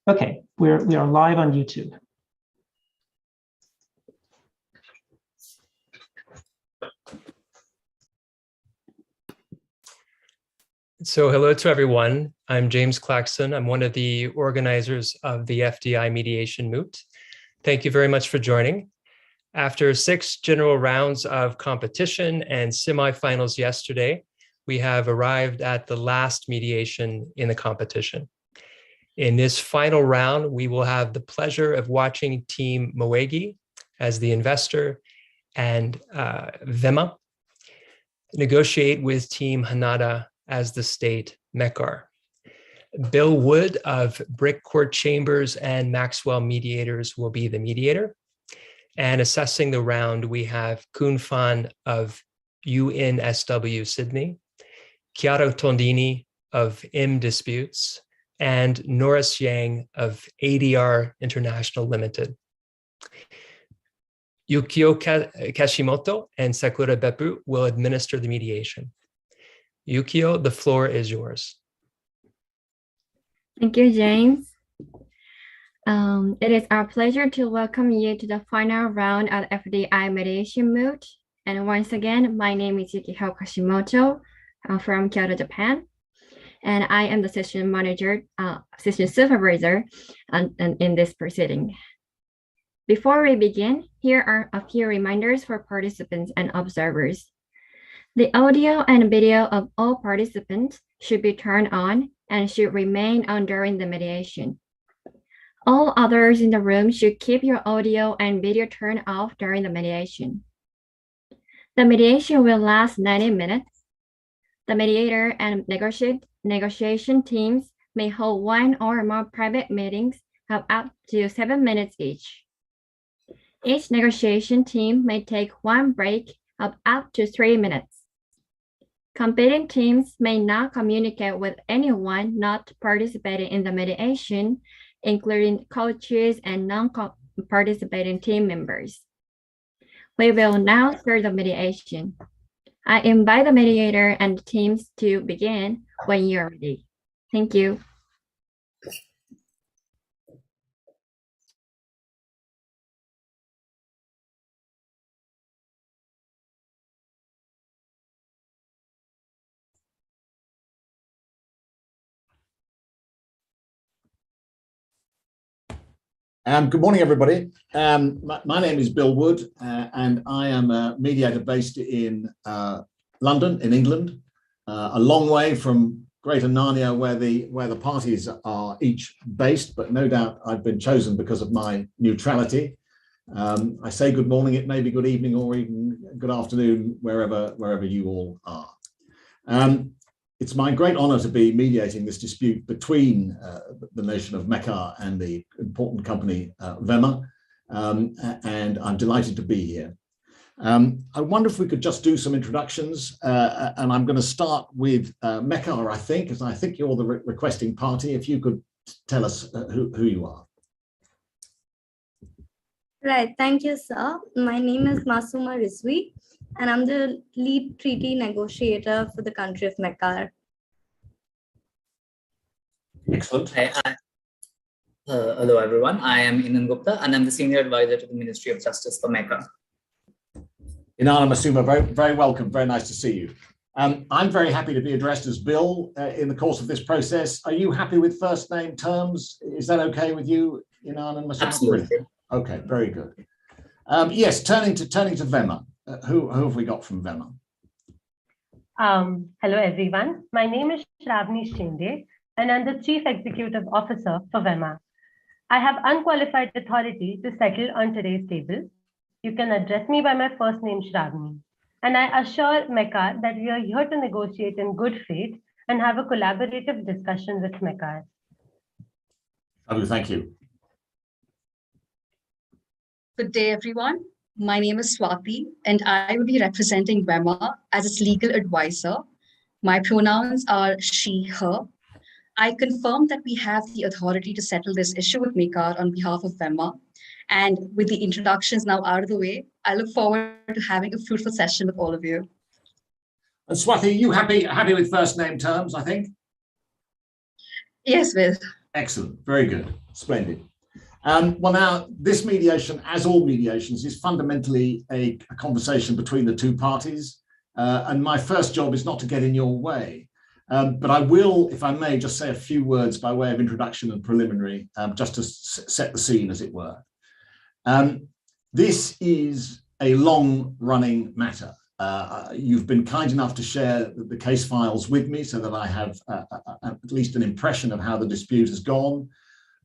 Okay, we are live on YouTube. So hello to everyone. I'm James Claxton. I'm one of the organizers of the FDI Mediation Moot. Thank you very much for joining. After 6 general rounds of competition and semifinals yesterday, we have arrived at the last mediation in the competition. In this final round, we will have the pleasure of watching Team Moegi as the investor and Vema negotiate with Team Hanada as the state MECAR. Bill Wood of Brick Court Chambers and Maxwell Mediators will be the mediator. And assessing the round, we have Kun Fan of UNSW Sydney, Chiaro Tondini of M Disputes, and Norris Yang of ADR International Limited. Yukio Kashimoto and Sakura Beppu will administer the mediation. Yukio, the floor is yours. Thank you, James. It is our pleasure to welcome you to the final round of FDI Mediation Moot. And once again, my name is Yukio Kashimoto from Kyoto, Japan. And I am the session manager, session supervisor in this proceeding. Before we begin, here are a few reminders for participants and observers. The audio and video of all participants should be turned on and should remain on during the mediation. All others in the room should keep your audio and video turned off during the mediation. The mediation will last 90 minutes. The mediator and negotiation teams may hold 1 or more private meetings of up to 7 minutes each. Each negotiation team may take 1 break of up to 3 minutes. Competing teams may not communicate with anyone not participating in the mediation, including coaches and non-participating team members. We will now start the mediation. I invite the mediator and the teams to begin when you're ready. Thank you. Good morning, everybody. My name is Bill Wood, and I am a mediator based in London, in England, a long way from Greater Narnia, where the parties are each based, but no doubt I've been chosen because of my neutrality. I say good morning, it may be good evening or even good afternoon, wherever you all are. It's my great honor to be mediating this dispute between the nation of MECAR and the important company Vema, and I'm delighted to be here. I wonder if we could just do some introductions, and I'm going to start with MECAR, I think, as I think you're the requesting party. If you could tell us who you are. Right, thank you, sir. My name is Masuma Rizvi, and I'm the lead treaty negotiator for the country of MECAR. Excellent. Hello, everyone. I am Inan Gupta, and I'm the senior advisor to the Ministry of Justice for MECAR. Inanna Masuma, very welcome. Very nice to see you. I'm very happy to be addressed as Bill in the course of this process. Are you happy with first name terms? Is that okay with you, Inanna Masuma? Absolutely. Okay, very good. Yes, turning to Vema. Who have we got from Vema? Hello, everyone. My name is Shravani Shinde, and I'm the Chief Executive Officer for Vema. I have unqualified authority to settle on today's table. You can address me by my first name, Shravani. And I assure MECAR that we are here to negotiate in good faith and have a collaborative discussion with MECAR. Thank you. Good day, everyone. My name is Swati, and I will be representing Vema as its legal advisor. My pronouns are she, her. I confirm that we have the authority to settle this issue with MECAR on behalf of Vema. And with the introductions now out of the way, I look forward to having a fruitful session with all of you. And Swati, are you happy with first name terms, I think? Yes, Will. Excellent. Very good. Splendid. Well, now, this mediation, as all mediations, is fundamentally a conversation between the two parties. And my first job is not to get in your way. But I will, if I may, just say a few words by way of introduction and preliminary, just to set the scene, as it were. This is a long-running matter. You've been kind enough to share the case files with me so that I have at least an impression of how the dispute has gone.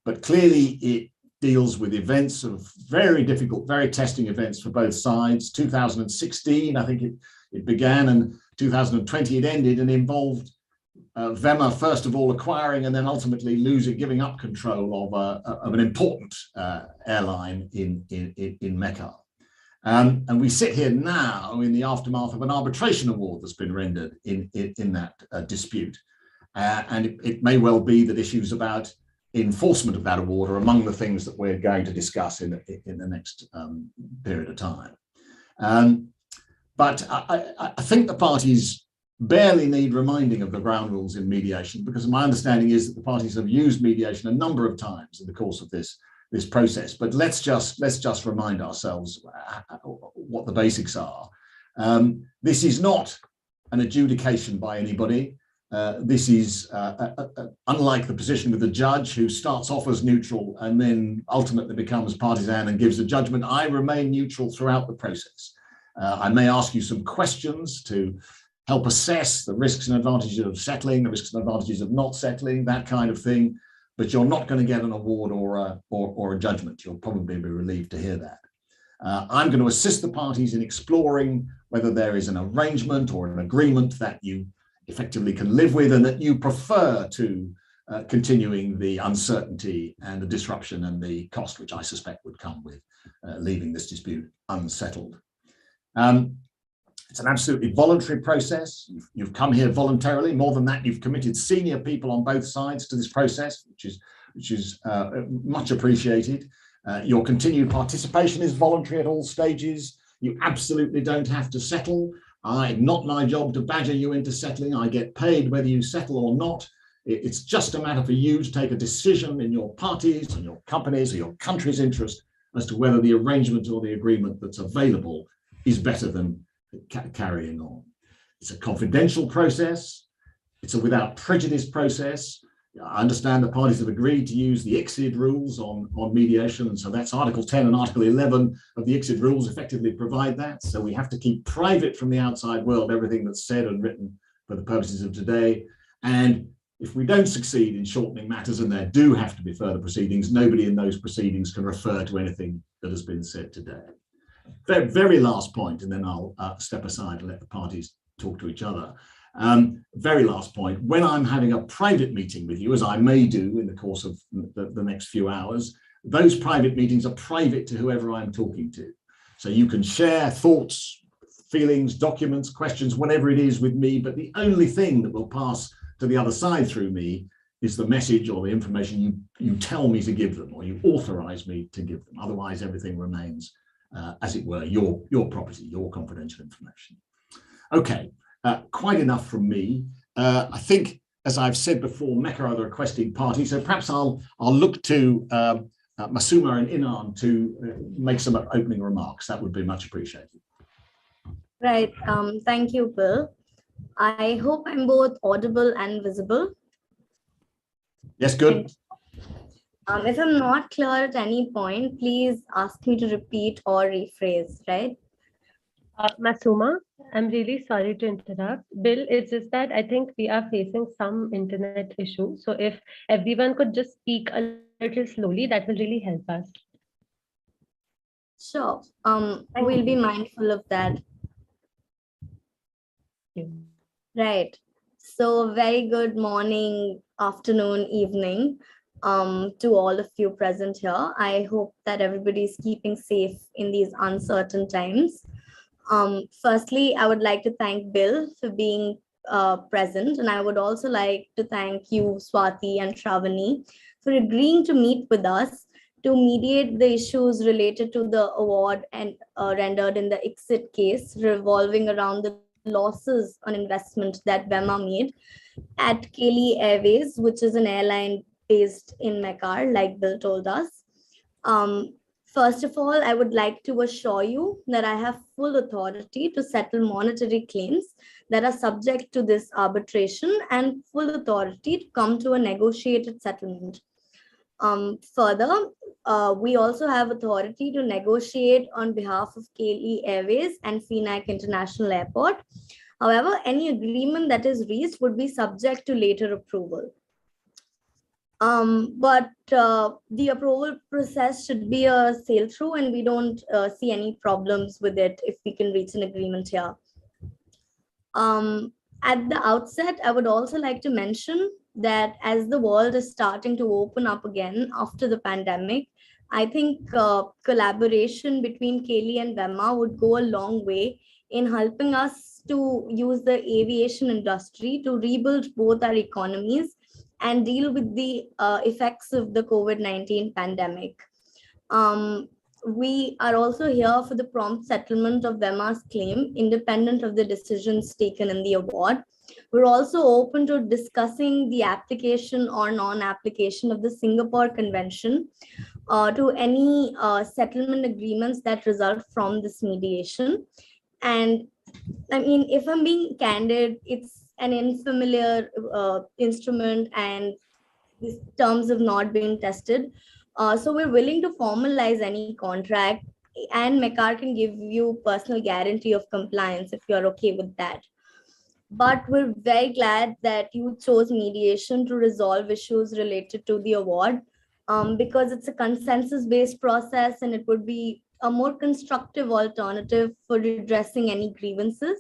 But clearly, it deals with events of very difficult, very testing events for both sides. 2016, I think it began, and 2020 it ended, and involved Vema first of all acquiring and then ultimately giving up control of an important airline in Mecca. And we sit here now in the aftermath of an arbitration award that's been rendered in that dispute. And it may well be that issues about enforcement of that award are among the things that we're going to discuss in the next period of time. But I think the parties barely need reminding of the ground rules in mediation, because my understanding is that the parties have used mediation a number of times in the course of this process. But let's just remind ourselves what the basics are. This is not an adjudication by anybody. This is unlike the position with the judge, who starts off as neutral and then ultimately becomes partisan and gives a judgment. I remain neutral throughout the process. I may ask you some questions to help assess the risks and advantages of settling, the risks and advantages of not settling, that kind of thing. But you're not going to get an award or a judgment. You'll probably be relieved to hear that. I'm going to assist the parties in exploring whether there is an arrangement or an agreement that you effectively can live with, and that you prefer to continuing the uncertainty and the disruption and the cost, which I suspect would come with leaving this dispute unsettled. It's an absolutely voluntary process. You've come here voluntarily. More than that, you've committed senior people on both sides to this process, which is much appreciated. Your continued participation is voluntary at all stages. You absolutely don't have to settle. Not my job to badger you into settling. I get paid whether you settle or not. It's just a matter for you to take a decision in your parties and your companies or your country's interest as to whether the arrangement or the agreement that's available is better than carrying on. It's a confidential process. It's a without prejudice process. I understand the parties have agreed to use the ICSID rules on mediation, and so that's Article 10 and Article 11 of the ICSID rules effectively provide that. So we have to keep private from the outside world everything that's said and written for the purposes of today. And if we don't succeed in shortening matters, and there do have to be further proceedings, nobody in those proceedings can refer to anything that has been said today. Very last point, and then I'll step aside and let the parties talk to each other. Very last point, when I'm having a private meeting with you, as I may do in the course of the next few hours, those private meetings are private to whoever I'm talking to. So you can share thoughts, feelings, documents, questions, whatever it is with me, but the only thing that will pass to the other side through me is the message or the information you tell me to give them, or you authorize me to give them. Otherwise, everything remains, as it were, your property, your confidential information. Okay. Quite enough from me. I think, as I've said before, Mecca are the requesting party, so perhaps I'll look to Masuma and Inan to make some opening remarks. That would be much appreciated. Right. Thank you, Bill. I hope I'm both audible and visible. Yes, good. If I'm not clear at any point, please ask me to repeat or rephrase, right? Masuma, I'm really sorry to interrupt. Bill, it's just that I think we are facing some internet issue. So if everyone could just speak a little slowly, that will really help us. Sure. We'll be mindful of that. Right. So very good morning, afternoon, evening to all of you present here. I hope that everybody is keeping safe in these uncertain times. Firstly, I would like to thank Bill for being present, and I would also like to thank you, Swati and Shravani, for agreeing to meet with us to mediate the issues related to the award and rendered in the ICSID case revolving around the losses on investment that Vema made at Kelly Airways, which is an airline based in Mekar, like Bill told us. First of all, I would like to assure you that I have full authority to settle monetary claims that are subject to this arbitration and full authority to come to a negotiated settlement. Further, we also have authority to negotiate on behalf of KLE Airways and FINAC International Airport. However, any agreement that is reached would be subject to later approval. But the approval process should be a sail through, and we don't see any problems with it if we can reach an agreement here. At the outset, I would also like to mention that as the world is starting to open up again after the pandemic, I think collaboration between KLE and VEMA would go a long way in helping us to use the aviation industry to rebuild both our economies and deal with the effects of the COVID-19 pandemic. We are also here for the prompt settlement of VEMA's claim, independent of the decisions taken in the award. We're also open to discussing the application or non-application of the Singapore Convention to any settlement agreements that result from this mediation. And I mean, if I'm being candid, it's an unfamiliar instrument and these terms have not been tested. So we're willing to formalize any contract, and Mekar can give you personal guarantee of compliance if you're okay with that. But we're very glad that you chose mediation to resolve issues related to the award because it's a consensus-based process and it would be a more constructive alternative for redressing any grievances.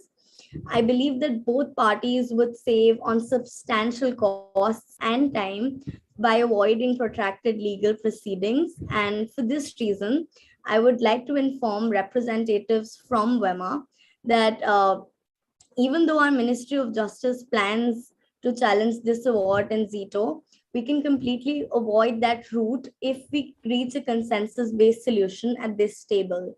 I believe that both parties would save on substantial costs and time by avoiding protracted legal proceedings. And for this reason, I would like to inform representatives from VEMA that even though our Ministry of Justice plans to challenge this award in Zito, we can completely avoid that route if we reach a consensus-based solution at this table.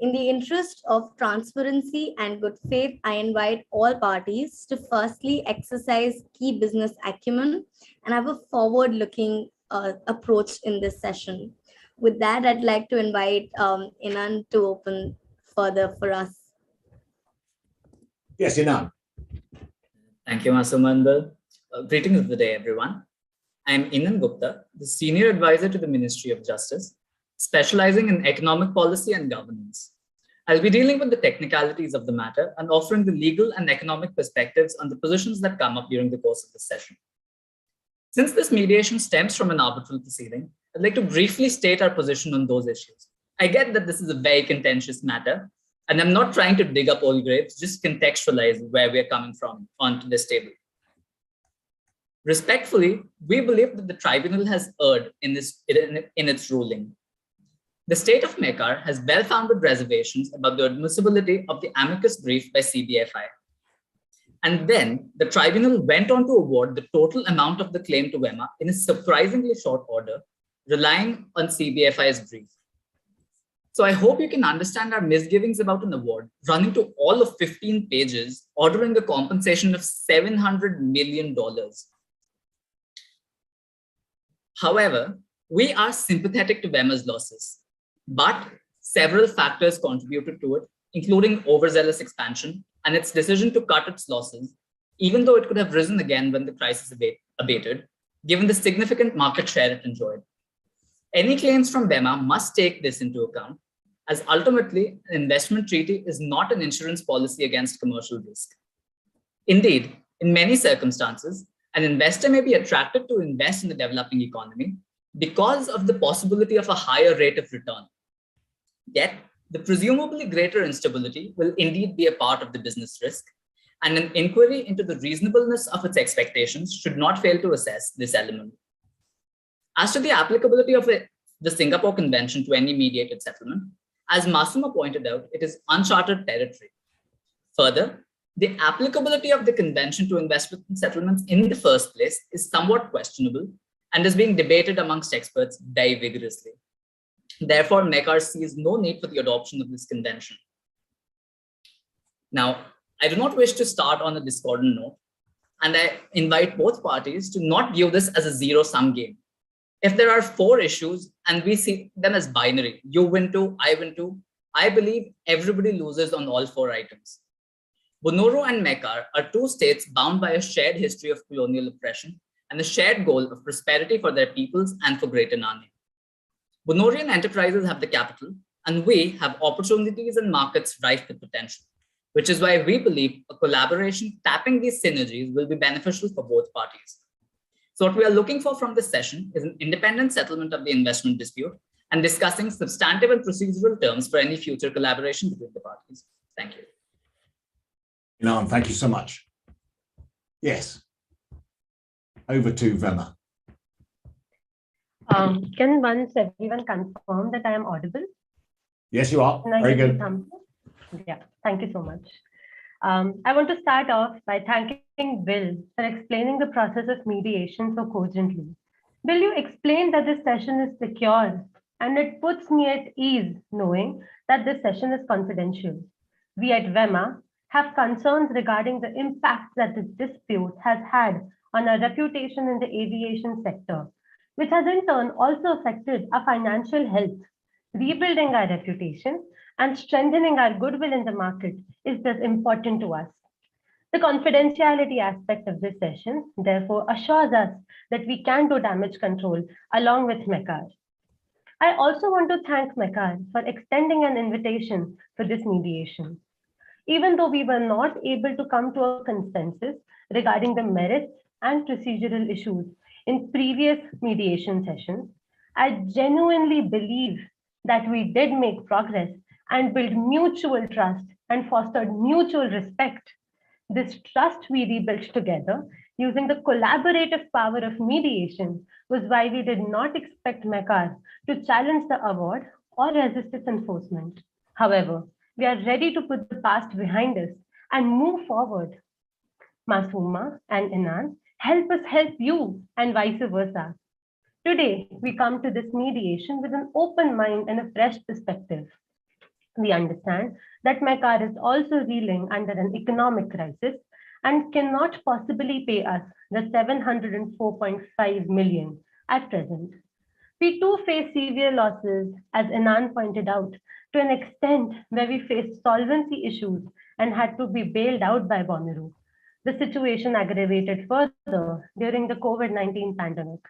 In the interest of transparency and good faith, I invite all parties to firstly exercise key business acumen and have a forward-looking approach in this session. With that, I'd like to invite Inan to open further for us. Yes, Inan. Thank you, Masumandal. Greetings of the day, everyone. I'm Inan Gupta, the Senior Advisor to the Ministry of Justice, specializing in economic policy and governance. I'll be dealing with the technicalities of the matter and offering the legal and economic perspectives on the positions that come up during the course of this session. Since this mediation stems from an arbitral proceeding, I'd like to briefly state our position on those issues. I get that this is a very contentious matter, and I'm not trying to dig up old graves, just contextualize where we're coming from onto this table. Respectfully, we believe that the tribunal has erred in its ruling. The state of Mekar has well-founded reservations about the admissibility of the amicus brief by CBFI. And then the tribunal went on to award the total amount of the claim to VEMA in a surprisingly short order, relying on CBFI's brief. So I hope you can understand our misgivings about an award running to all of 15 pages, ordering a compensation of $700 million. However, we are sympathetic to VEMA's losses, but several factors contributed to it, including overzealous expansion and its decision to cut its losses, even though it could have risen again when the crisis abated, given the significant market share it enjoyed. Any claims from VEMA must take this into account, as ultimately, an investment treaty is not an insurance policy against commercial risk. Indeed, in many circumstances, an investor may be attracted to invest in the developing economy because of the possibility of a higher rate of return. Yet, the presumably greater instability will indeed be a part of the business risk, and an inquiry into the reasonableness of its expectations should not fail to assess this element. As to the applicability of the Singapore Convention to any mediated settlement, as Masuma pointed out, it is uncharted territory. Further, the applicability of the convention to investment settlements in the first place is somewhat questionable and is being debated amongst experts very vigorously. Therefore, Mekar sees no need for the adoption of this convention. Now, I do not wish to start on a discordant note. And I invite both parties to not view this as a zero-sum game. If there are 4 issues and we see them as binary, you win 2, I win 2, I believe everybody loses on all 4 items. Bunuru and Mekar are 2 states bound by a shared history of colonial oppression and a shared goal of prosperity for their peoples and for Greater Narnia. Bunurian enterprises have the capital, and we have opportunities and markets rife with potential, which is why we believe a collaboration tapping these synergies will be beneficial for both parties. So what we are looking for from this session is an independent settlement of the investment dispute and discussing substantive and procedural terms for any future collaboration between the parties. Thank you. Inan, thank you so much. Yes. Over to Vema. Can once everyone confirm that I am audible? Yes, you are. Can I Very get a good. thumbs up? Yeah, thank you so much. I want to start off by thanking Bill for explaining the process of mediation so cogently. Bill, you explained that this session is secure, and it puts me at ease knowing that this session is confidential. We at VEMA have concerns regarding the impact that this dispute has had on our reputation in the aviation sector, which has in turn also affected our financial health. Rebuilding our reputation and strengthening our goodwill in the market is thus important to us. The confidentiality aspect of this session, therefore, assures us that we can do damage control along with Mekar. I also want to thank Mekar for extending an invitation for this mediation. Even though we were not able to come to a consensus regarding the merits and procedural issues in previous mediation sessions, I genuinely believe that we did make progress and build mutual trust and fostered mutual respect. This trust we rebuilt together using the collaborative power of mediation was why we did not expect Mekar to challenge the award or resist its enforcement. However, we are ready to put the past behind us and move forward. Masuma and Inan help us help you and vice versa. Today, we come to this mediation with an open mind and a fresh perspective. We understand that Mekar is also reeling under an economic crisis and cannot possibly pay us the 704.5 million at present. We too face severe losses, as Inan pointed out, to an extent where we faced solvency issues and had to be bailed out by Bonnaroo. The situation aggravated further during the COVID-19 pandemic.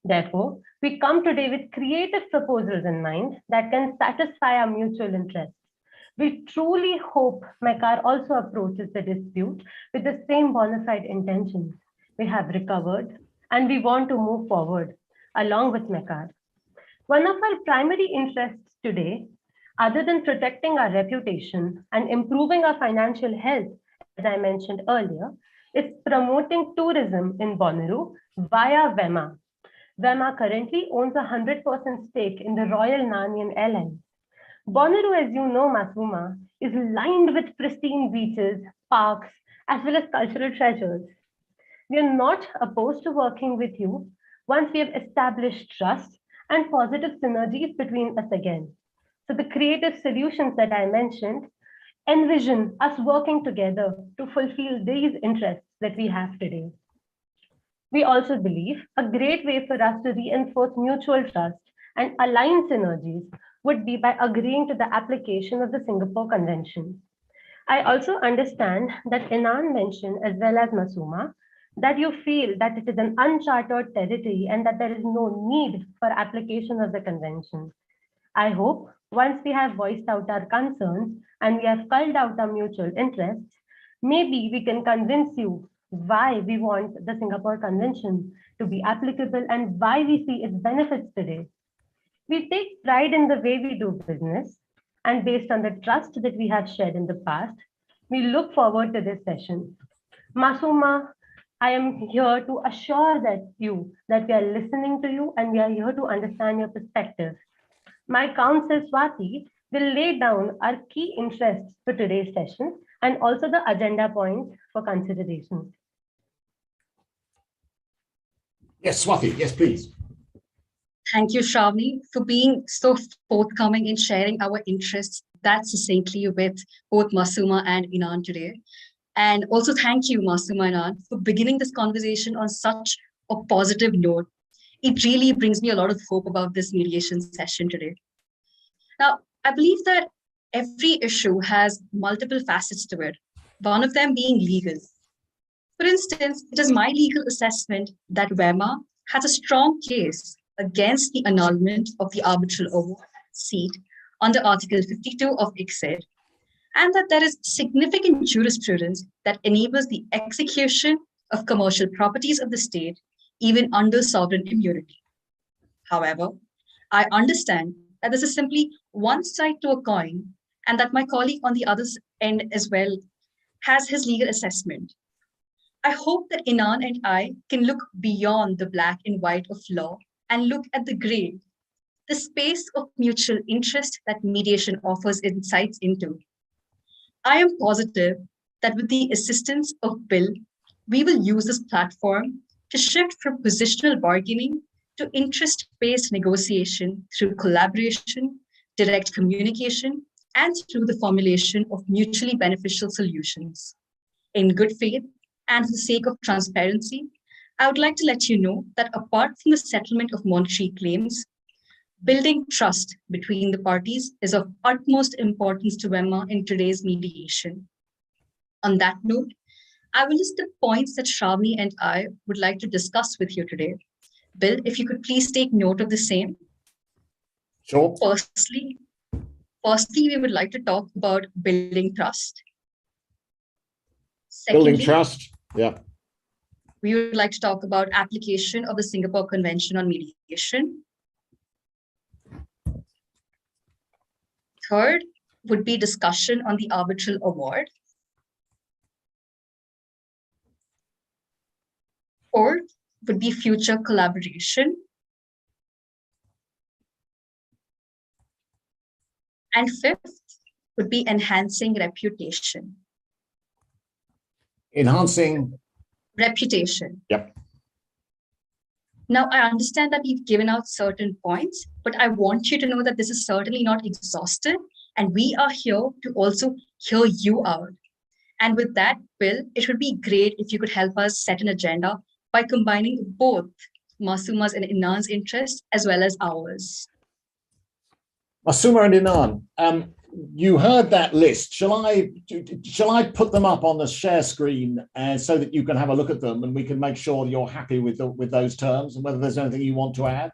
Therefore, we come today with creative proposals in mind that can satisfy our mutual interests. We truly hope Mekar also approaches the dispute with the same bona fide intentions. We have recovered and we want to move forward along with Mekar. One of our primary interests today, other than protecting our reputation and improving our financial health, as I mentioned earlier, is promoting tourism in Bonnaroo via VEMA. VEMA currently owns a 100% stake in the Royal Narnian Airlines. Bonnaroo, as you know, Masuma, is lined with pristine beaches, parks, as well as cultural treasures. We are not opposed to working with you once we have established trust and positive synergies between us again. So the creative solutions that I mentioned envision us working together to fulfill these interests that we have today. We also believe a great way for us to reinforce mutual trust and align synergies would be by agreeing to the application of the Singapore Convention. I also understand that Inan mentioned, as well as Masuma, that you feel that it is an uncharted territory and that there is no need for application of the convention. I hope once we have voiced out our concerns and we have culled out our mutual interests, maybe we can convince you why we want the Singapore Convention to be applicable and why we see its benefits today. We take pride in the way we do business, and based on the trust that we have shared in the past, we look forward to this session. Masuma, I am here to assure that we are listening to you and we are here to understand your perspective. My counsel Swati will lay down our key interests for today's session and also the agenda points for consideration. Yes, Swati, yes, please. Thank you, Shravani, for being so forthcoming in sharing our interests that succinctly with both Masuma and Inan today. And also thank you, Masuma and Anand, for beginning this conversation on such a positive note. It really brings me a lot of hope about this mediation session today. Now, I believe that every issue has multiple facets to it, one of them being legal. For instance, it is my legal assessment that WEMA has a strong case against the annulment of the arbitral award seat under Article 52 of ICSID, and that there is significant jurisprudence that enables the execution of commercial properties of the state, even under sovereign immunity. However, I understand that this is simply one side to a coin, and that my colleague on the other end as well has his legal assessment. I hope that Inan and I can look beyond the black and white of law and look at the gray, the space of mutual interest that mediation offers insights into. I am positive that with the assistance of Bill, we will use this platform to shift from positional bargaining to interest-based negotiation through collaboration, direct communication, and through the formulation of mutually beneficial solutions. In good faith and for the sake of transparency, I would like to let you know that apart from the settlement of monetary claims, building trust between the parties is of utmost importance to WEMA in today's mediation. On that note, I will list the points that Shravani and I would like to discuss with you today. Bill, if you could please take note of the same. Sure. Firstly, we would like to talk about building trust. Secondly, Building trust, yeah. we would like to talk about application of the Singapore Convention on Mediation. Third would be discussion on the arbitral award. Fourth would be future collaboration. And fifth would be enhancing reputation. Enhancing Reputation. Yep. Now, I understand that we've given out certain points, but I want you to know that this is certainly not exhaustive, and we are here to also hear you out. And with that, Bill, it would be great if you could help us set an agenda by combining both Masuma's and Inan's interests as well as ours. Masuma and Inan, you heard that list. Shall I put them up on the share screen so that you can have a look at them and we can make sure you're happy with those terms and whether there's anything you want to add?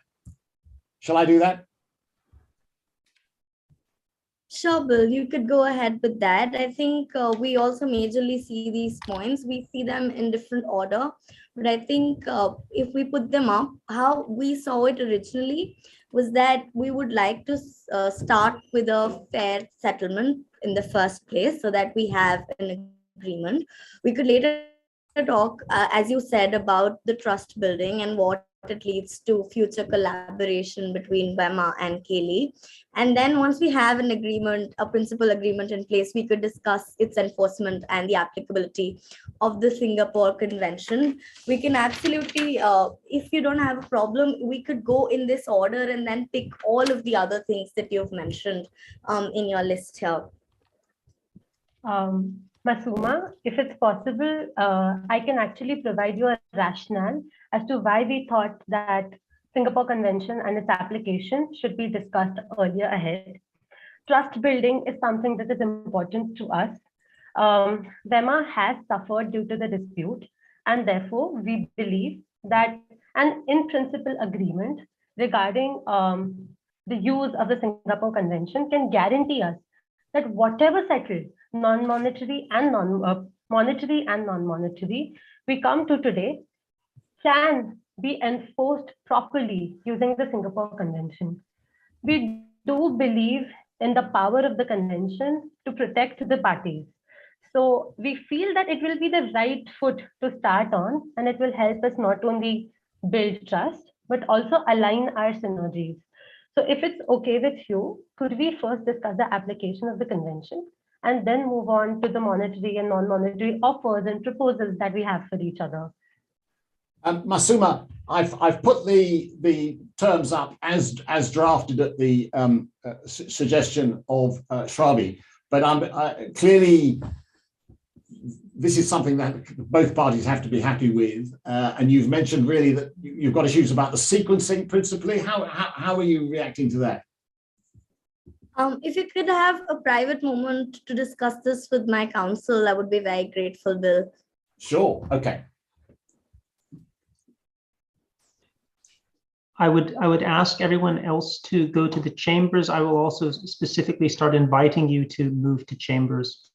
Shall I do that? Sure, Bill, you could go ahead with that. I think we also majorly see these points. We see them in different order, but I think if we put them up, how we saw it originally was that we would like to start with a fair settlement in the first place so that we have an agreement. We could later talk, as you said, about the trust building and what it leads to future collaboration between WEMA and KLE. And then once we have an agreement, a principal agreement in place, we could discuss its enforcement and the applicability of the Singapore Convention. We can absolutely, if you don't have a problem, we could go in this order and then pick all of the other things that you've mentioned in your list here. Masuma, if it's possible, I can actually provide you a rationale as to why we thought that Singapore Convention and its application should be discussed earlier ahead. Trust building is something that is important to us. WEMA has suffered due to the dispute, and therefore we believe that an in-principle agreement regarding the use of the Singapore Convention can guarantee us that whatever settled, non-monetary and monetary and non-monetary, we come to today, can be enforced properly using the Singapore Convention. We do believe in the power of the convention to protect the parties. So we feel that it will be the right foot to start on, and it will help us not only build trust, but also align our synergies. So if it's okay with you, could we first discuss the application of the convention and then move on to the monetary and non-monetary offers and proposals that we have for each other? Masuma, I've put the terms up as drafted at the suggestion of Shrabi, but clearly this is something that both parties have to be happy with. And you've mentioned really that you've got issues about the sequencing principally. How are you reacting to that? If you could have a private moment to discuss this with my counsel, I would be very grateful, Bill. Sure. Okay. I would ask everyone else to go to the chambers. I will also specifically start inviting you to move to chambers.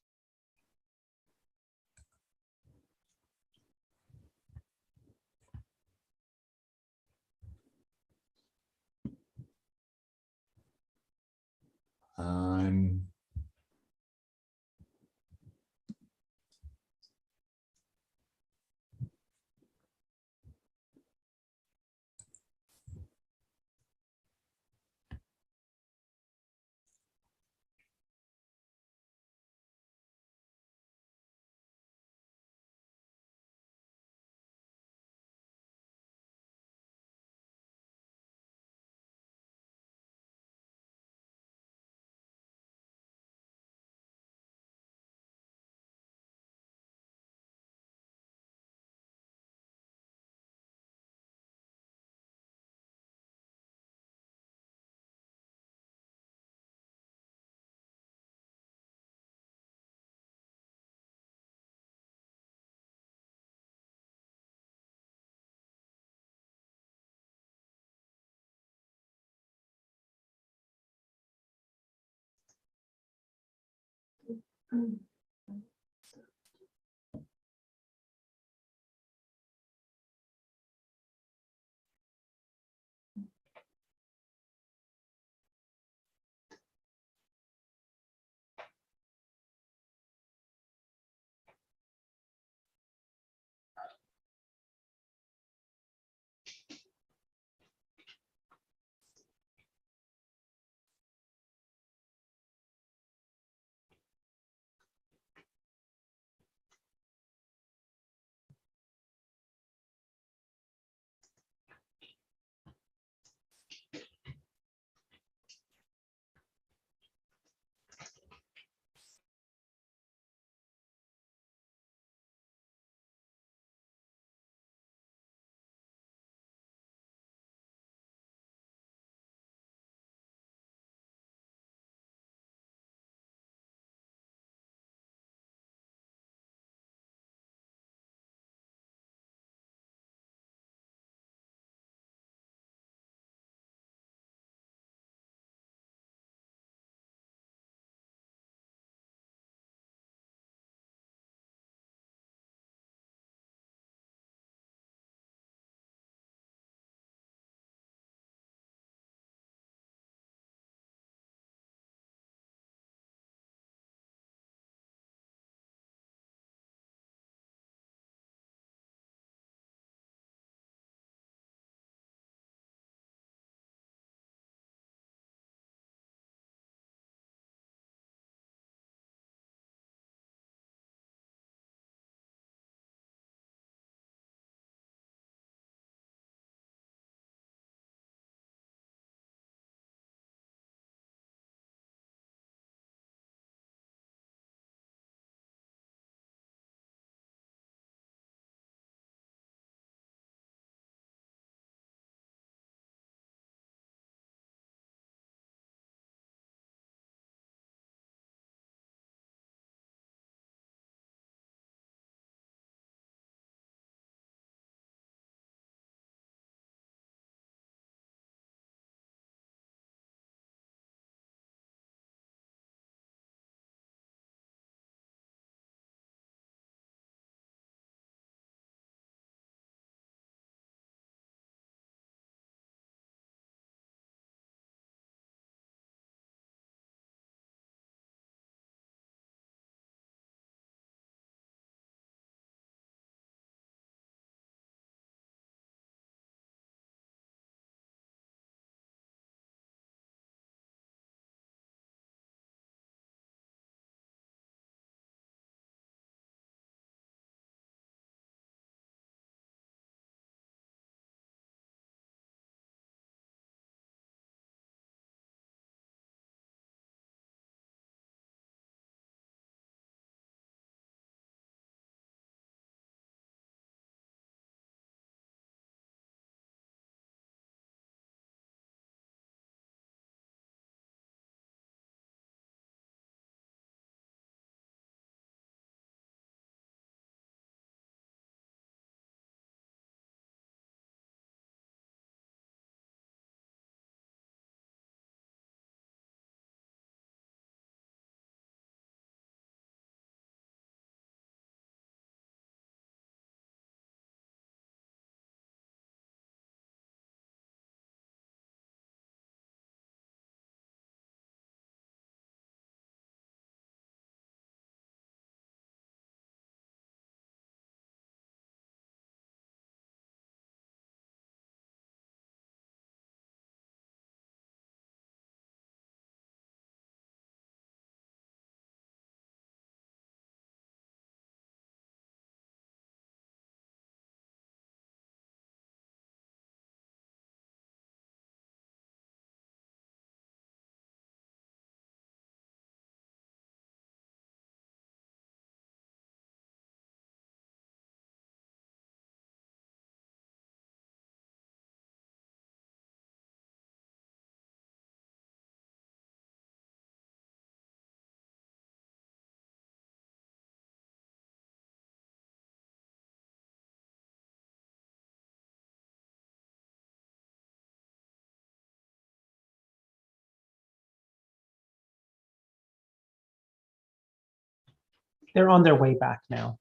They're on their way back now.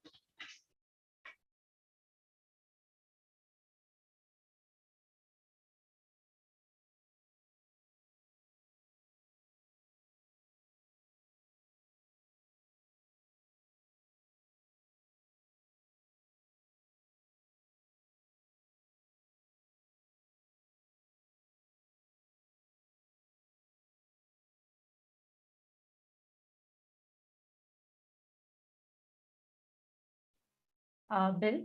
Bill,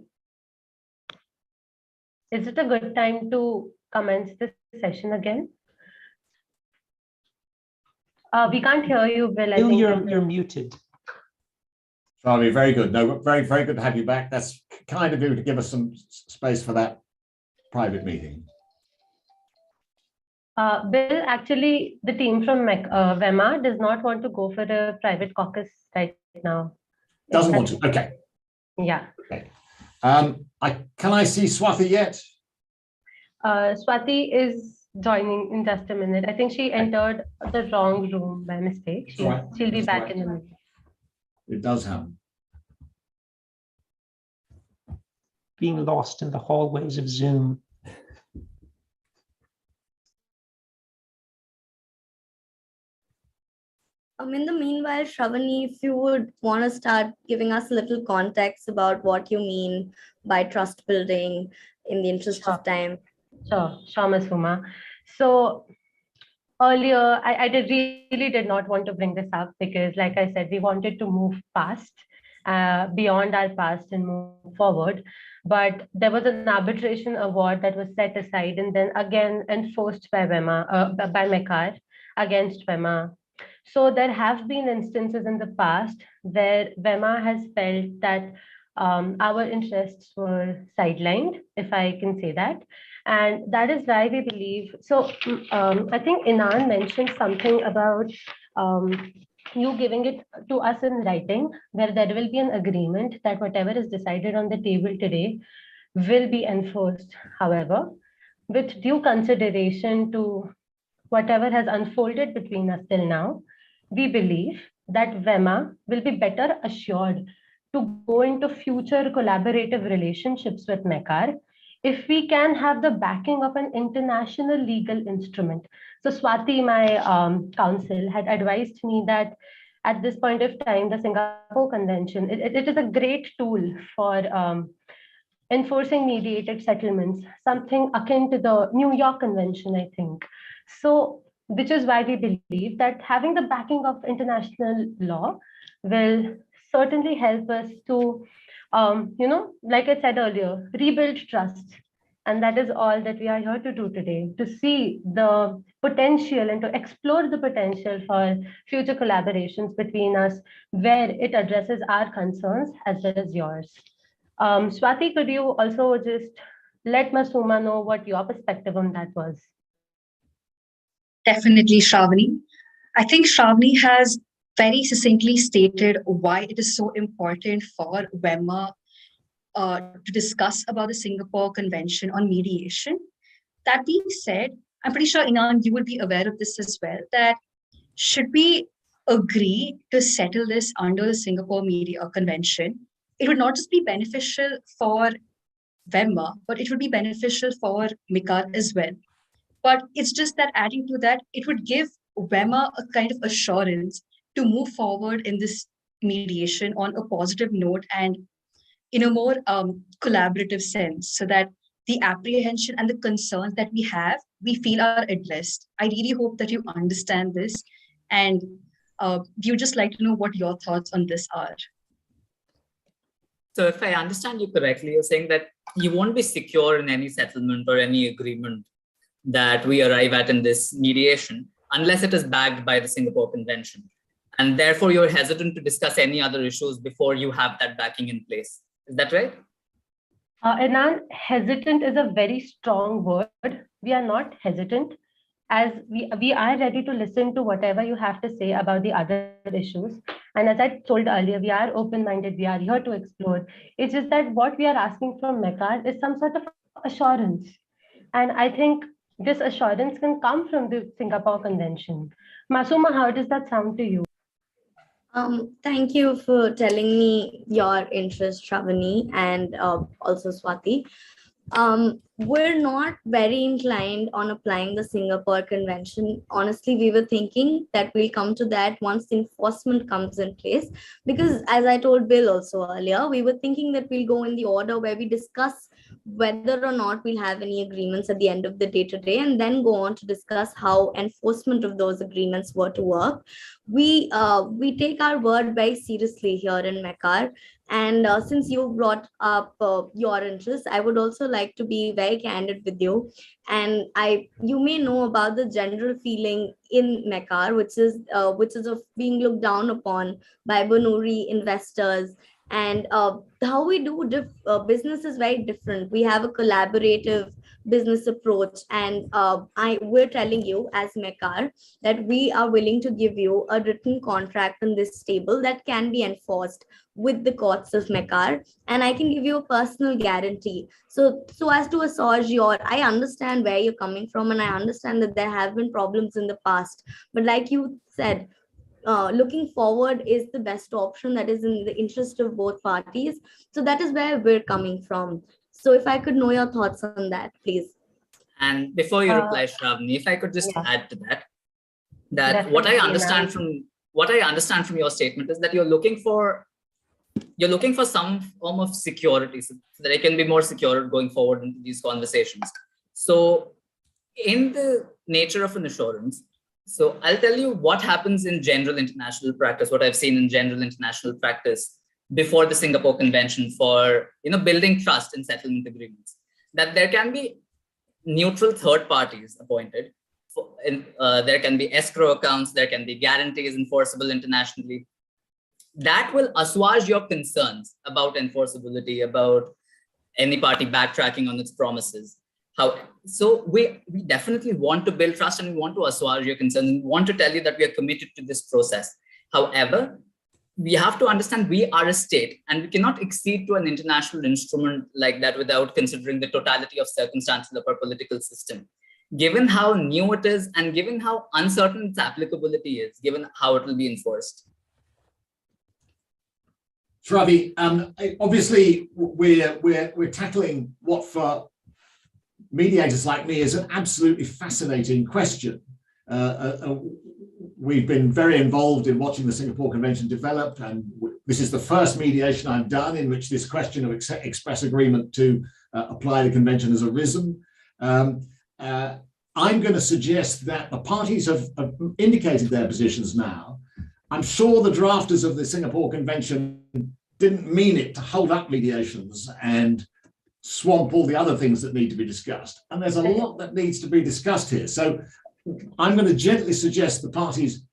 is it a good time to commence this session again? We can't hear you, Bill. I Bill, think you're muted. Charlie, very good. No, very, very good to have you back. That's kind of you to give us some space for that private meeting. Bill, actually, the team from VEMA does not want to go for a private caucus right now. Doesn't want to. Okay. Yeah. Okay. Can I see Swati yet? Swati is joining in just a minute. I think she entered the wrong room by mistake. She'll be back in a minute. It does happen. Being lost in the hallways of Zoom. In the meanwhile, Shravani, if you would want to start giving us a little context about what you mean by trust building in the interest of time. Sure, Ms. Huma. So earlier, I really did not want to bring this up because, like I said, we wanted to move past, beyond our past and move forward. But there was an arbitration award that was set aside and then again enforced by by MECAR against VEMA. So there have been instances in the past where VEMA has felt that our interests were sidelined, if I can say that. And that is why we believe, so I think Inan mentioned something about you giving it to us in writing, where there will be an agreement that whatever is decided on the table today will be enforced. However, with due consideration to whatever has unfolded between us till now, we believe that VEMA will be better assured to go into future collaborative relationships with MECAR if we can have the backing of an international legal instrument. So Swati, my counsel, had advised me that at this point of time, the Singapore Convention, it is a great tool for enforcing mediated settlements, something akin to the New York Convention, I think. So, which is why we believe that having the backing of international law will certainly help us to, like I said earlier, rebuild trust. And that is all that we are here to do today, to see the potential and to explore the potential for future collaborations between us, where it addresses our concerns as well as yours. Swati, could you also just let Ms. Huma know what your perspective on that was? Definitely, Shravani. I think Shravani has very succinctly stated why it is so important for VEMA to discuss about the Singapore Convention on Mediation. That being said, I'm pretty sure, Inan, you would be aware of this as well, that should we agree to settle this under the Singapore Convention, it would not just be beneficial for VEMA, but it would be beneficial for MECAR as well. But it's just that adding to that, it would give VEMA a kind of assurance to move forward in this mediation on a positive note and in a more collaborative sense, so that the apprehension and the concerns that we have, we feel are addressed. I really hope that you understand this, and we would just like to know what your thoughts on this are. So if I understand you correctly, you're saying that you won't be secure in any settlement or any agreement that we arrive at in this mediation unless it is backed by the Singapore Convention. And therefore, you're hesitant to discuss any other issues before you have that backing in place. Is that right? Inan, hesitant is a very strong word. We are not hesitant, as we are ready to listen to whatever you have to say about the other issues. And as I told earlier, we are open-minded, we are here to explore. It's just that what we are asking from MECAR is some sort of assurance. And I think this assurance can come from the Singapore Convention. Masuma, how does that sound to you? Thank you for telling me your interest, Shravani, and also Swati. We're not very inclined on applying the Singapore Convention. Honestly, we were thinking that we'll come to that once the enforcement comes in place. Because as I told Bill also earlier, we were thinking that we'll go in the order where we discuss whether or not we'll have any agreements at the end of the day today, and then go on to discuss how enforcement of those agreements were to work. We take our word very seriously here in MECAR. And since you brought up your interest, I would also like to be very candid with you. And you may know about the general feeling in MECAR, which is of being looked down upon by Banuri investors. And how we do business is very different. We have a collaborative business approach, and we're telling you as MECAR that we are willing to give you a written contract on this table that can be enforced with the courts of MECAR, and I can give you a personal guarantee. So as to assuage I understand where you're coming from, and I understand that there have been problems in the past. But like you said, looking forward is the best option that is in the interest of both parties. So that is where we're coming from. So if I could know your thoughts on that, please. And before you reply, Shravani, if I could just add to that, what I understand from your statement is that you're looking for some form of security so that it can be more secure going forward into these conversations. So in the nature of an assurance, so I'll tell you what happens in general international practice, what I've seen in general international practice before the Singapore Convention for building trust in settlement agreements, that there can be neutral third parties appointed. There can be escrow accounts, there can be guarantees enforceable internationally. That will assuage your concerns about enforceability, about any party backtracking on its promises. So we definitely want to build trust, and we want to assuage your concerns, and we want to tell you that we are committed to this process. However, we have to understand we are a state, and we cannot accede to an international instrument like that without considering the totality of circumstances of our political system. Given how new it is, and given how uncertain its applicability is, given how it will be enforced. Shravi, obviously we're tackling what for mediators like me is an absolutely fascinating question. We've been very involved in watching the Singapore Convention develop, and this is the first mediation I've done in which this question of express agreement to apply the convention has arisen. I'm going to suggest that the parties have indicated their positions now. I'm sure the drafters of the Singapore Convention didn't mean it to hold up mediations and swamp all the other things that need to be discussed. And there's a lot that needs to be discussed here. So I'm going to gently suggest the parties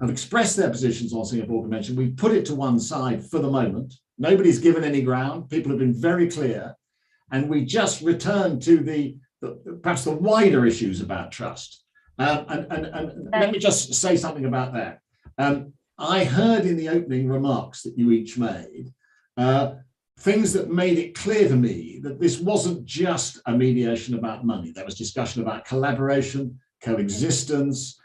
have expressed their positions on Singapore Convention. We put it to one side for the moment. Nobody's given any ground. People have been very clear. And we just return to perhaps the wider issues about trust. And let me just say something about that. I heard in the opening remarks that you each made things that made it clear to me that this wasn't just a mediation about money. There was discussion about collaboration, coexistence.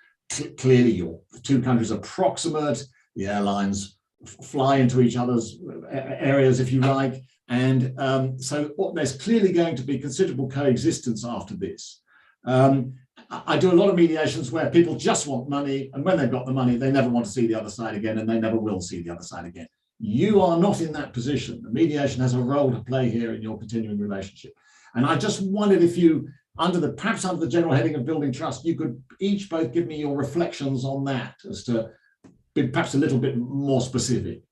Clearly, the two countries are proximate. The airlines fly into each other's areas, if you like. And so there's clearly going to be considerable coexistence after this. I do a lot of mediations where people just want money, and when they've got the money, they never want to see the other side again, and they never will see the other side again. You are not in that position. The mediation has a role to play here in your continuing relationship. And I just wondered if you, perhaps under the general heading of building trust, you could each both give me your reflections on that as to be perhaps a little bit more specific.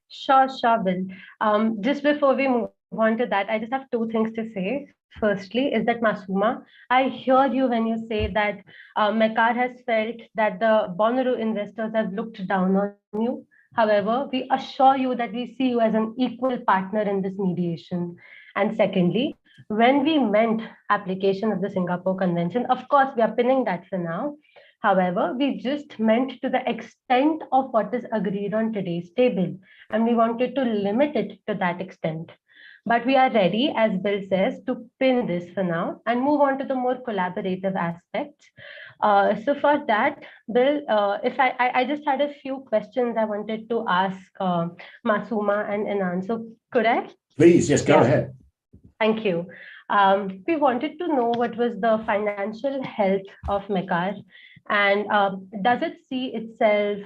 Sure, Bill. Just before we move on to that, I just have two things to say. Firstly, is that Masuma, I hear you when you say that MECAR has felt that the Bonnaroo investors have looked down on you. However, we assure you that we see you as an equal partner in this mediation. And secondly, when we meant application of the Singapore Convention, of course, we are pinning that for now. However, we just meant to the extent of what is agreed on today's table, and we wanted to limit it to that extent. But we are ready, as Bill says, to pin this for now and move on to the more collaborative aspects. So for that, Bill, if I just had a few questions I wanted to ask Masuma and Anand. So could I? Please, yes, go ahead. Thank you. We wanted to know what was the financial health of Mekar, and does it see itself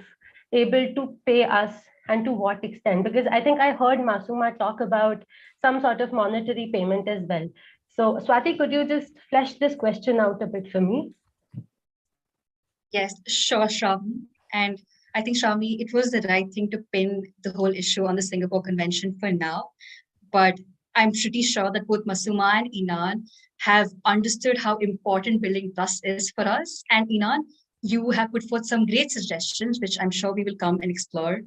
able to pay us, and to what extent? Because I think I heard Masuma talk about some sort of monetary payment as well. So Swati, could you just flesh this question out a bit for me? Yes, sure, Shravani. And I think, Shravani, it was the right thing to pin the whole issue on the Singapore Convention for now. But I'm pretty sure that both Masuma and Inan have understood how important building trust is for us. And Inan, you have put forth some great suggestions, which I'm sure we will come and explore.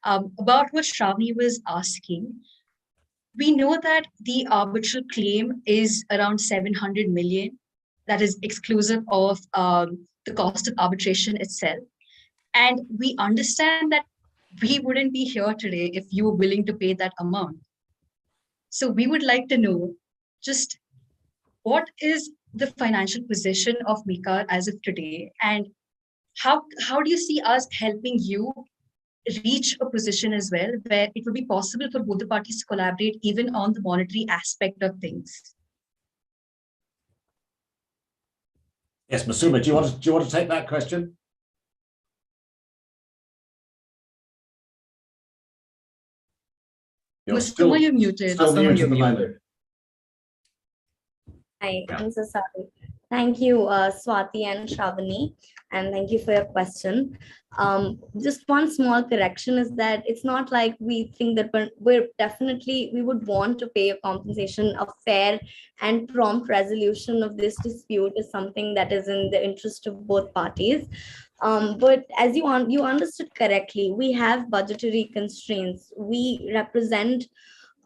About what Shravani was asking, we know that the arbitral claim is around 700 million. That is exclusive of the cost of arbitration itself. And we understand that we wouldn't be here today if you were willing to pay that amount. So we would like to know just what is the financial position of Mekar as of today, and how do you see us helping you reach a position as well where it would be possible for both the parties to collaborate even on the monetary aspect of things? Yes, Masuma, do you want to take that question? Masuma, you're muted. Still muted at the moment. Hi, I'm so sorry. Thank you, Swati and Shravani, and thank you for your question. Just one small correction is that it's not like we think that we would want to pay a compensation. A fair and prompt resolution of this dispute is something that is in the interest of both parties. But as you understood correctly, we have budgetary constraints. We represent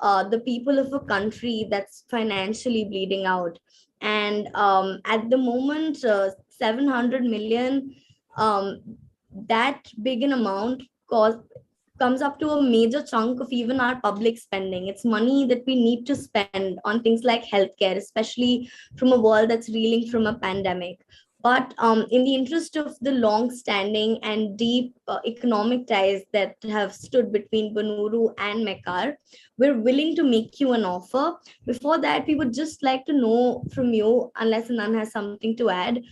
the people of a country that's financially bleeding out. And at the moment, 700 million, that big an amount comes up to a major chunk of even our public spending. It's money that we need to spend on things like healthcare, especially from a world that's reeling from a pandemic. But in the interest of the long-standing and deep economic ties that have stood between Benuru and Mekar, we're willing to make you an offer. Before that, we would just like to know from you, unless Anand has something to add,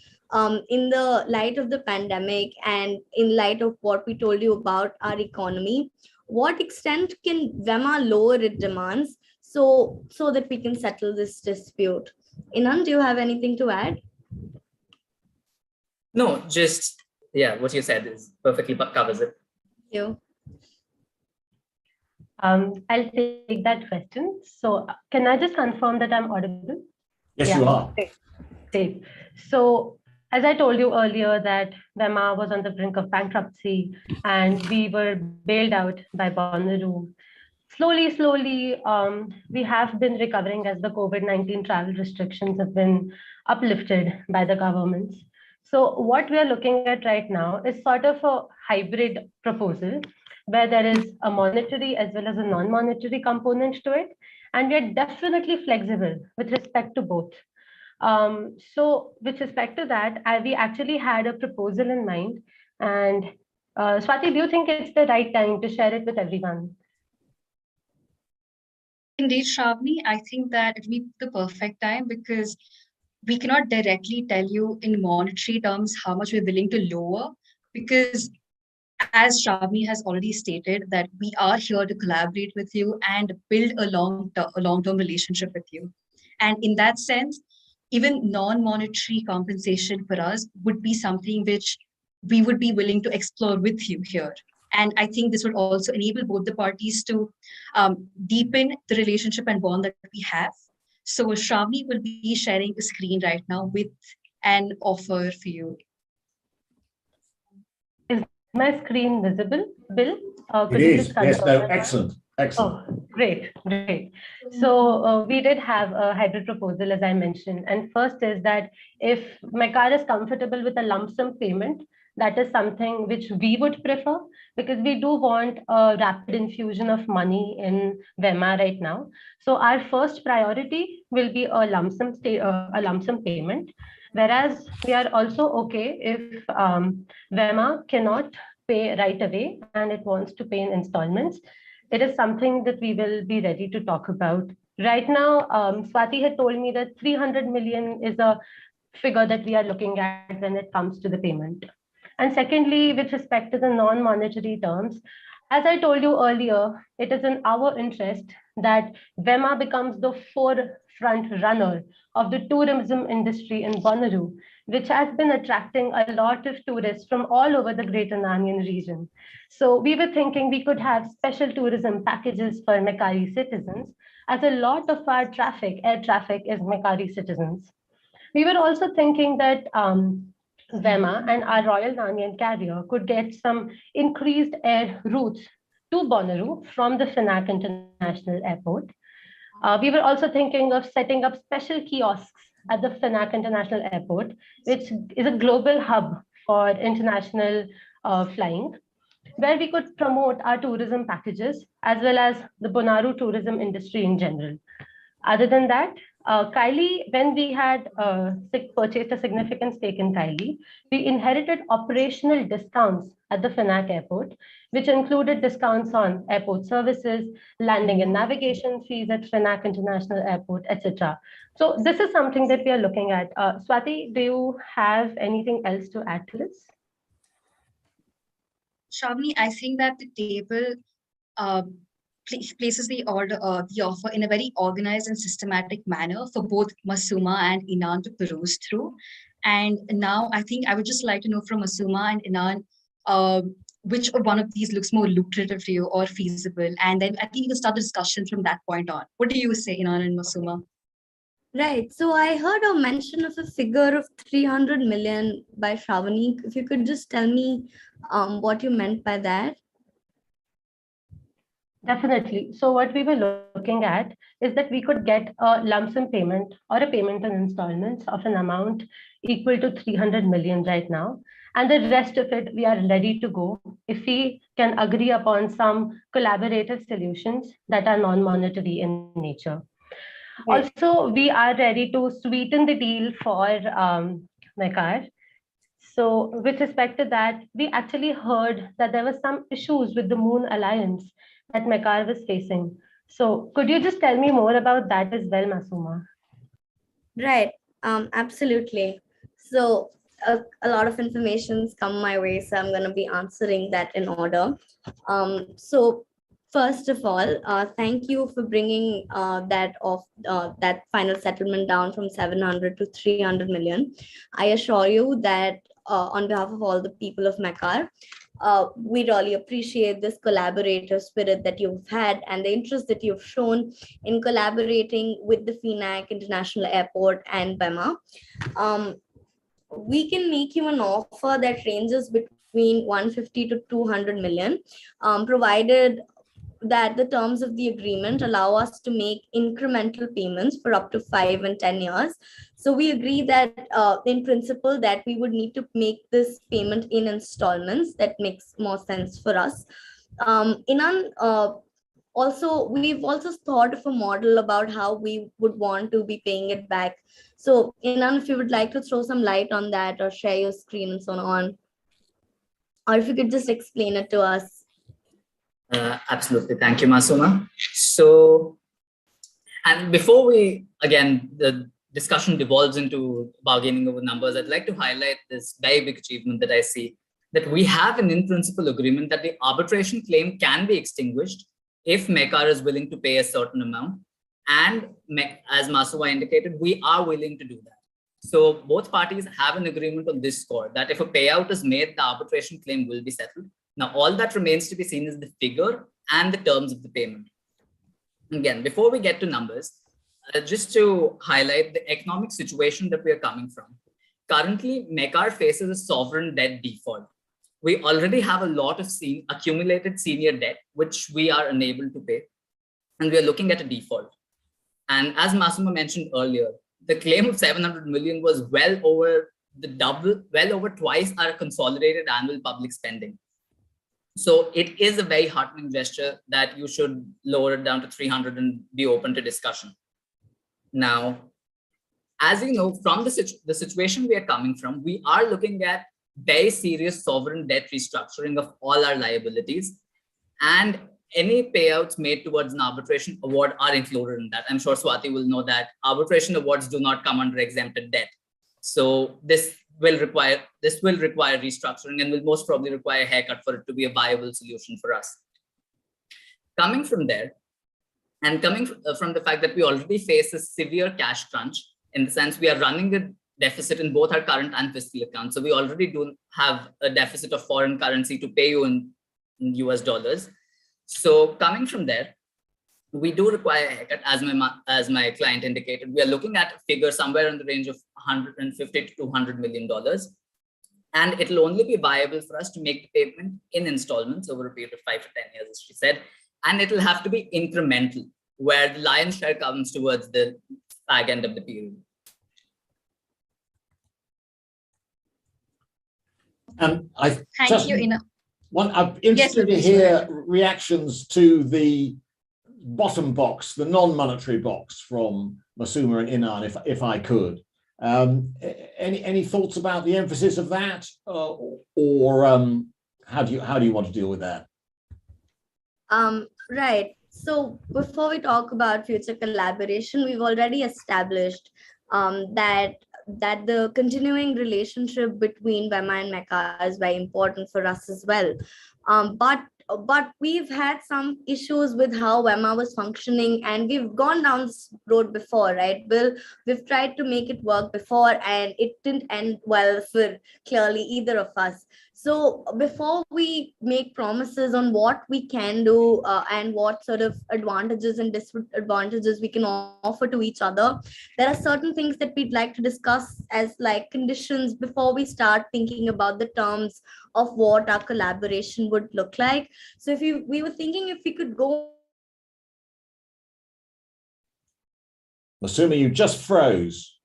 in the light of the pandemic and in light of what we told you about our economy, what extent can VEMA lower its demands so that we can settle this dispute? Anand, do you have anything to add? No, just, yeah, what you said is perfectly covers it. Thank you. I'll take that question. So can I just confirm that I'm audible? Yes, you are. Great. So as I told you earlier that VEMA was on the brink of bankruptcy and we were bailed out by Bonnaroo. Slowly, we have been recovering as the COVID-19 travel restrictions have been uplifted by the governments. So what we are looking at right now is sort of a hybrid proposal where there is a monetary as well as a non-monetary component to it. And we are definitely flexible with respect to both. So with respect to that, we actually had a proposal in mind. And Swati, do you think it's the right time to share it with everyone? Indeed, Shravani, I think that it will be the perfect time because we cannot directly tell you in monetary terms how much we're willing to lower, because as Shravani has already stated, that we are here to collaborate with you and build a long-term relationship with you. And in that sense, even non-monetary compensation for us would be something which we would be willing to explore with you here. And I think this would also enable both the parties to deepen the relationship and bond that we have. So Shravani will be sharing a screen right now with an offer for you. Is my screen visible, Bill? It is. Yes, no, excellent. Excellent. Oh, great. So we did have a hybrid proposal, as I mentioned. And first is that if Mekar is comfortable with a lump sum payment, that is something which we would prefer, because we do want a rapid infusion of money in VEMA right now. So our first priority will be a lump sum payment, whereas we are also okay if VEMA cannot pay right away and it wants to pay in installments. It is something that we will be ready to talk about. Right now, Swati had told me that 300 million is a figure that we are looking at when it comes to the payment. And secondly, with respect to the non-monetary terms, as I told you earlier, it is in our interest that VEMA becomes the forefront runner of the tourism industry in Bonnaroo, which has been attracting a lot of tourists from all over the Greater Nanian region. So we were thinking we could have special tourism packages for Mekari citizens, as a lot of our traffic, air traffic, is Mekari citizens. We were also thinking that VEMA and our Royal Nanian carrier could get some increased air routes to Bonnaroo from the Finac International Airport. We were also thinking of setting up special kiosks at the Finac International Airport, which is a global hub for international flying, where we could promote our tourism packages as well as the Bonnaroo tourism industry in general. Other than that, Kylie, when we had purchased a significant stake in Kylie, we inherited operational discounts at the Finac Airport, which included discounts on airport services, landing and navigation fees at Finac International Airport, etc. So this is something that we are looking at. Swati, do you have anything else to add to this? Shravani, I think that the table places the offer in a very organized and systematic manner for both Masuma and Inan to peruse through. And now I think I would just like to know from Masuma and Inan, which one of these looks more lucrative to you or feasible? And then I think you can start the discussion from that point on. What do you say, Inan and Masuma? Right. So I heard a mention of a figure of 300 million by Shravani. If you could just tell me what you meant by that. Definitely. So what we were looking at is that we could get a lump sum payment or a payment in installments of an amount equal to 300 million right now. And the rest of it, we are ready to go if we can agree upon some collaborative solutions that are non-monetary in nature. Right. Also, we are ready to sweeten the deal for Mekar. So with respect to that, we actually heard that there were some issues with the Moon Alliance that Mekar was facing. So could you just tell me more about that as well, Masuma? Right, absolutely. So a lot of information's come my way, so I'm going to be answering that in order. So first of all, thank you for bringing that final settlement down from 700 to 300 million. I assure you that on behalf of all the people of Mekar, we really appreciate this collaborative spirit that you've had and the interest that you've shown in collaborating with the Finac International Airport and BEMA. We can make you an offer that ranges between 150 to 200 million, provided that the terms of the agreement allow us to make incremental payments for up to 5 and 10 years. So we agree that in principle that we would need to make this payment in installments. That makes more sense for us. Inan, we've also thought of a model about how we would want to be paying it back. So Inan, if you would like to throw some light on that or share your screen and so on, or if you could just explain it to us. Absolutely. Thank you, Masuma. So, and before the discussion devolves into bargaining over numbers, I'd like to highlight this very big achievement that I see, that we have an in-principle agreement that the arbitration claim can be extinguished if Mekar is willing to pay a certain amount. And as Masuma indicated, we are willing to do that. So both parties have an agreement on this score, that if a payout is made, the arbitration claim will be settled. Now, all that remains to be seen is the figure and the terms of the payment. Again, before we get to numbers, just to highlight the economic situation that we are coming from. Currently, Mekar faces a sovereign debt default. We already have a lot of accumulated senior debt, which we are unable to pay, and we are looking at a default. And as Masuma mentioned earlier, the claim of 700 million was well over well over twice our consolidated annual public spending. So it is a very heartening gesture that you should lower it down to 300 and be open to discussion. Now, as you know, from the situation we are coming from, we are looking at very serious sovereign debt restructuring of all our liabilities, and any payouts made towards an arbitration award are included in that. I'm sure Swati will know that arbitration awards do not come under exempted debt. So this will require restructuring and will most probably require a haircut for it to be a viable solution for us. Coming from there, and coming from the fact that we already face a severe cash crunch, in the sense we are running a deficit in both our current and fiscal accounts. So we already do have a deficit of foreign currency to pay you in US dollars. So coming from there, we do require a haircut, as my client indicated. We are looking at a figure somewhere in the range of 150 to $200 million. And it'll only be viable for us to make the payment in installments over a period of 5 to 10 years, as she said. And it'll have to be incremental, where the lion's share comes towards the fag end of the period. And Thank you, Ina. I'm interested to hear reactions to the bottom box, the non-monetary box from Masuma and Inan, if I could. Any thoughts about the emphasis of that, or how do you want to deal with that? Right. So before we talk about future collaboration, we've already established that the continuing relationship between WEMA and MECA is very important for us as well. But we've had some issues with how WEMA was functioning, and we've gone down this road before, right, Bill? We've tried to make it work before, and it didn't end well for clearly either of us. So before we make promises on what we can do and what sort of advantages and disadvantages we can offer to each other, there are certain things that we'd like to discuss as like conditions before we start thinking about the terms of what our collaboration would look like. So if we were thinking if we could go. Masuma, you just froze.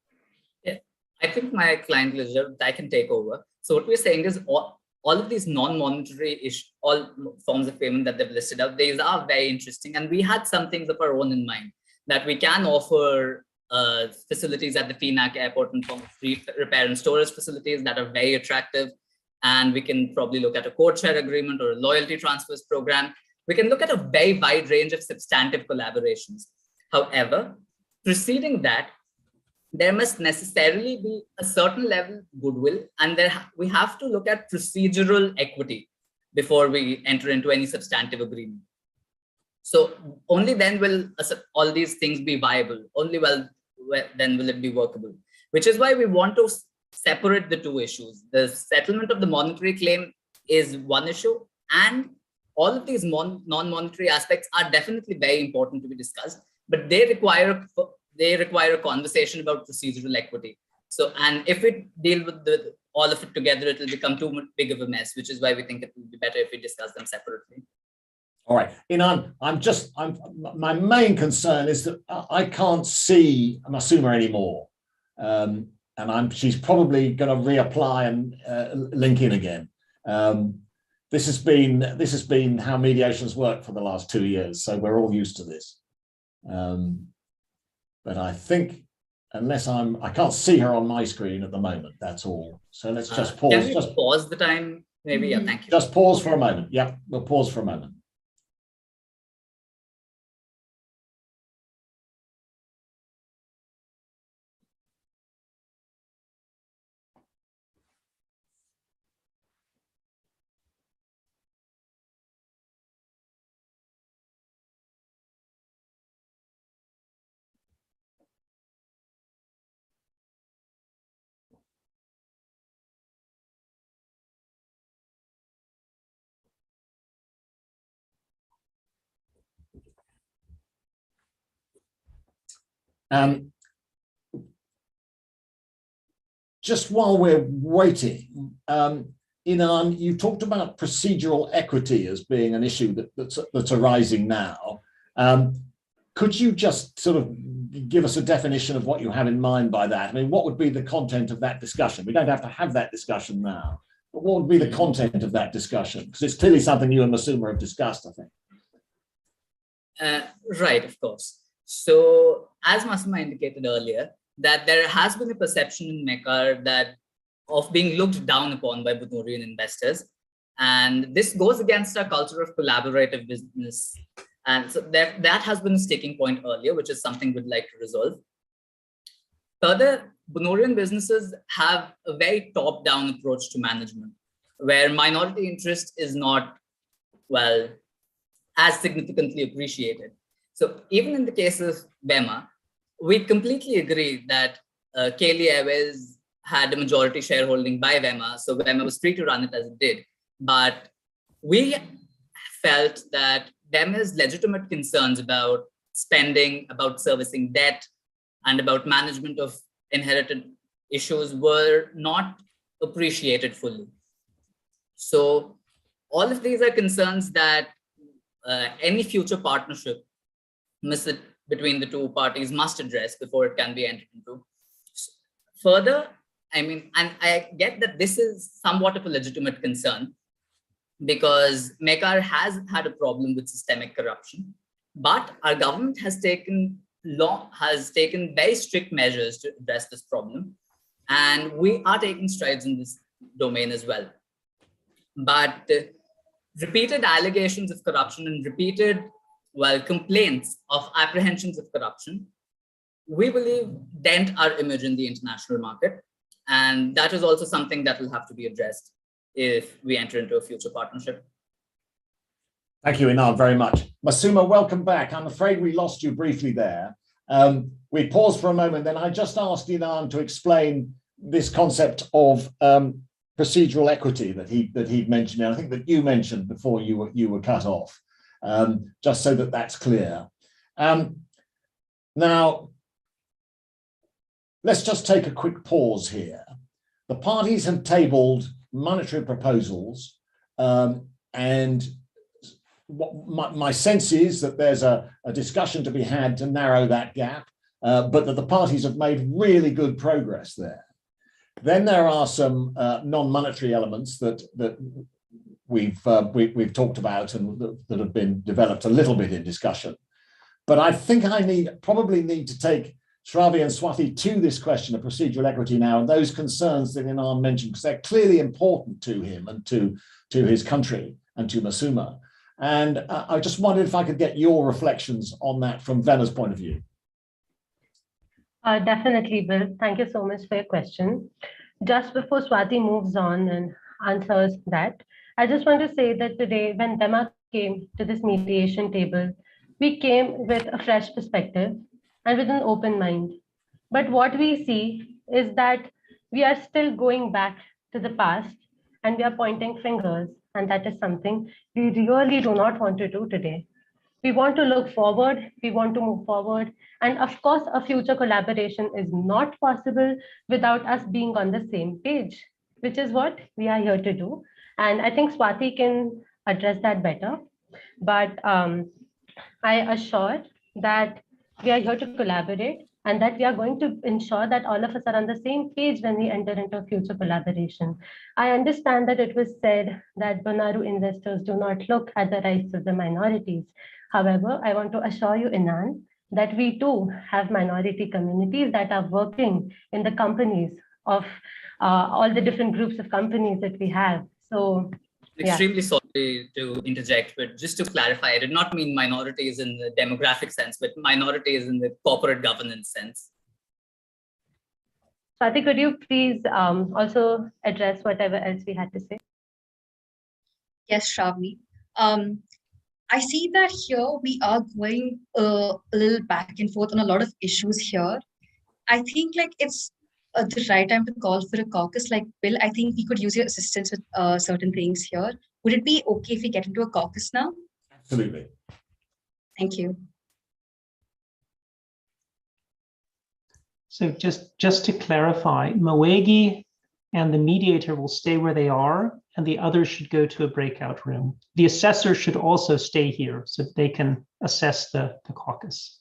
Yeah, I think my client ledger, I can take over. So what we're saying is all of these non-monetary all forms of payment that they've listed out, these are very interesting. And we had some things of our own in mind, that we can offer facilities at the FINAC airport and repair and storage facilities that are very attractive. And we can probably look at a code share agreement or a loyalty transfers program. We can look at a very wide range of substantive collaborations. However, preceding that, there must necessarily be a certain level of goodwill, and we have to look at procedural equity before we enter into any substantive agreement. So only then will all these things be viable. Only then will it be workable, which is why we want to separate the two issues. The settlement of the monetary claim is one issue, and all of these non-monetary aspects are definitely very important to be discussed, but they require a conversation about procedural equity. So, and if we deal with all of it together, it will become too big of a mess, which is why we think it would be better if we discuss them separately. All right, Inan, my main concern is that I can't see Masuma anymore. And she's probably going to reapply and link in again. This has been how mediations work for the last 2 years, so we're all used to this. But I think unless I can't see her on my screen at the moment. That's all. So let's just pause. Can we pause the time? Maybe. Yeah. Thank you. Just pause for a moment. Yeah, we'll pause for a moment. Just while we're waiting, Inan, you talked about procedural equity as being an issue that's arising now. Could you just sort of give us a definition of what you have in mind by that? I mean, what would be the content of that discussion? We don't have to have that discussion now, but what would be the content of that discussion? Because it's clearly something you and Masuma have discussed, I think. Right, of course. So as Masuma indicated earlier, that there has been a perception in Mekar that of being looked down upon by Bunurian investors. And this goes against our culture of collaborative business. And so that has been a sticking point earlier, which is something we'd like to resolve. Further, Bunurian businesses have a very top-down approach to management, where minority interest is not, well, as significantly appreciated. So even in the case of Vema, we completely agree that Kaylee Airways had a majority shareholding by Vema, so Vema was free to run it as it did. But we felt that Vema's legitimate concerns about spending, about servicing debt, and about management of inherited issues were not appreciated fully. So all of these are concerns that any future partnership between the two parties must address before it can be entered into. Further, I mean, and I get that this is somewhat of a legitimate concern because Mekar has had a problem with systemic corruption, but our government has taken very strict measures to address this problem, and we are taking strides in this domain as well. But repeated allegations of corruption and repeated, well, complaints of apprehensions of corruption, we believe dent our image in the international market. And that is also something that will have to be addressed if we enter into a future partnership. Thank you, Inad, very much. Masuma, welcome back. I'm afraid we lost you briefly there. We paused for a moment, then I just asked Inad to explain this concept of procedural equity that he'd mentioned, and I think that you mentioned before you were cut off, just so that that's clear. Now, let's just take a quick pause here. The parties have tabled monetary proposals, and my sense is that there's a discussion to be had to narrow that gap, but that the parties have made really good progress there. Then there are some non-monetary elements that we've talked about and that have been developed a little bit in discussion. But I think I probably need to take Shravi and Swati to this question of procedural equity now, and those concerns that Inad mentioned, because they're clearly important to him and to his country and to Masuma. And I just wondered if I could get your reflections on that from Vema's point of view. Definitely, Bill. Thank you so much for your question. Just before Swati moves on and answers that, I just want to say that today, when Vema came to this mediation table, we came with a fresh perspective and with an open mind. But what we see is that we are still going back to the past and we are pointing fingers. And that is something we really do not want to do today. We want to look forward, we want to move forward. And of course, a future collaboration is not possible without us being on the same page, which is what we are here to do. And I think Swati can address that better. But I assure that we are here to collaborate and that we are going to ensure that all of us are on the same page when we enter into a future collaboration. I understand that it was said that Bonaru investors do not look at the rights of the minorities. However, I want to assure you, Inad, that we too have minority communities that are working in the companies of all the different groups of companies that we have. So, extremely sorry to interject, but just to clarify, I did not mean minorities in the demographic sense, but minorities in the corporate governance sense. Swati, could you please also address whatever else we had to say? Yes, Shravani. I see that here we are going a little back and forth on a lot of issues here. I think like it's the right time to call for a caucus. Like Bill, I think we could use your assistance with certain things here. Would it be okay if we get into a caucus now? Absolutely. Thank you. So just to clarify, Mwegi and the mediator will stay where they are, and the others should go to a breakout room. The assessor should also stay here so that they can assess the caucus.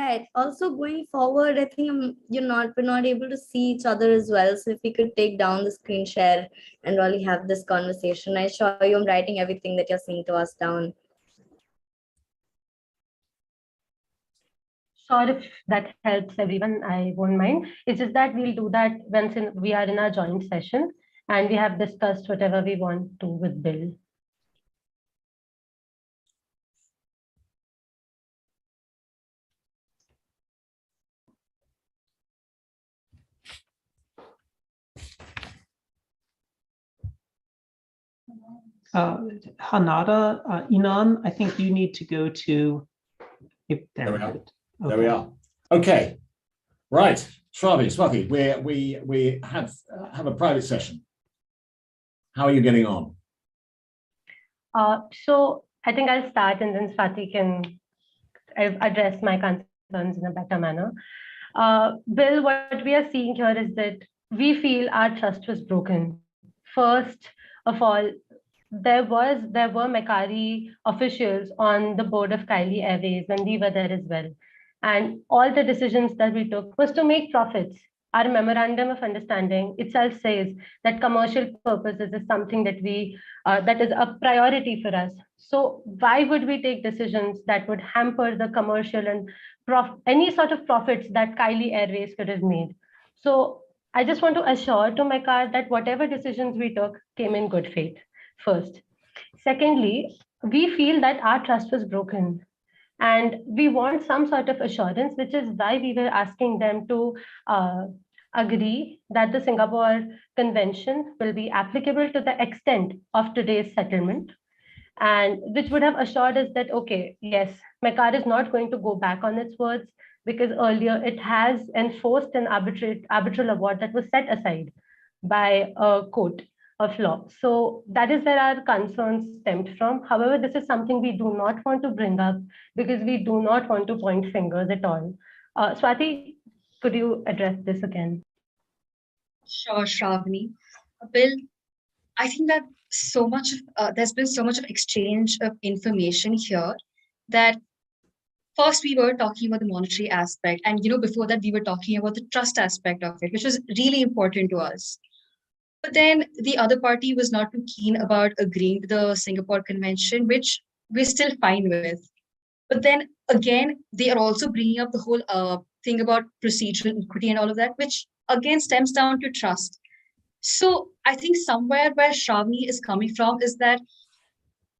right. Also going forward, I think we're not able to see each other as well. So if we could take down the screen share and really have this conversation, I assure you I'm writing everything that you're saying to us down. Sure, if that helps everyone, I won't mind. It's just that we'll do that once we are in our joint session and we have discussed whatever we want to with Bill. Hanada, Inan, I think you need to go to. There we are. There we are. Okay. Right. Shravi, Swati, we have a private session. How are you getting on? So I think I'll start and then Swati can address my concerns in a better manner. Bill, what we are seeing here is that we feel our trust was broken. First of all, there were Macquarie officials on the board of Kylie Airways when we were there as well. And all the decisions that we took was to make profits. Our memorandum of understanding itself says that commercial purposes is something that that is a priority for us. So why would we take decisions that would hamper the commercial and any sort of profits that Kylie Airways could have made? So I just want to assure to Macquarie that whatever decisions we took came in good faith, first. Secondly, we feel that our trust was broken. And we want some sort of assurance, which is why we were asking them to agree that the Singapore Convention will be applicable to the extent of today's settlement, and which would have assured us that, okay, yes, Macquarie is not going to go back on its words because earlier it has enforced an arbitral award that was set aside by a court of law. So that is where our concerns stemmed from. However, this is something we do not want to bring up because we do not want to point fingers at all. Swati, could you address this again? Sure, Shravani. Bill, I think that there's been so much of exchange of information here that first we were talking about the monetary aspect, and before that we were talking about the trust aspect of it, which was really important to us. But then the other party was not too keen about agreeing to the Singapore Convention, which we're still fine with. But then again, they are also bringing up the whole thing about procedural equity and all of that, which again stems down to trust. So I think somewhere where Shravani is coming from is that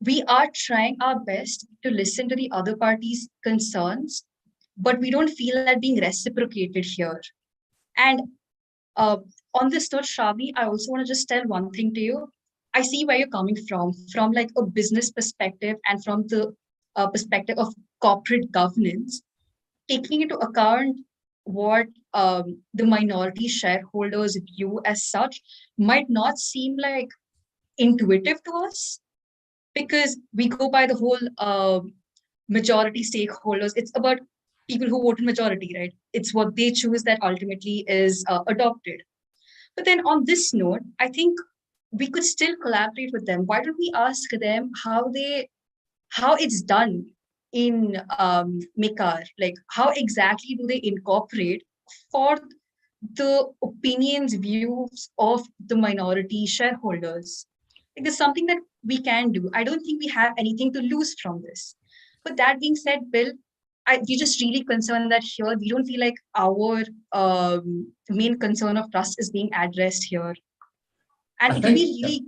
we are trying our best to listen to the other party's concerns, but we don't feel that being reciprocated here. And on this note, Shravani, I also want to just tell one thing to you. I see where you're coming from like a business perspective and from the perspective of corporate governance, taking into account what the minority shareholders view as such might not seem like intuitive to us, because we go by the whole majority stakeholders. It's about people who vote in majority, right? It's what they choose that ultimately is adopted. But then on this note, I think we could still collaborate with them. Why don't we ask them how it's done in Macquarie? Like, how exactly do they incorporate for the opinions, views of the minority shareholders? Like, there's something that we can do. I don't think we have anything to lose from this. But that being said, Bill, we're just really concerned that here we don't feel like our main concern of trust is being addressed here. And it will be really,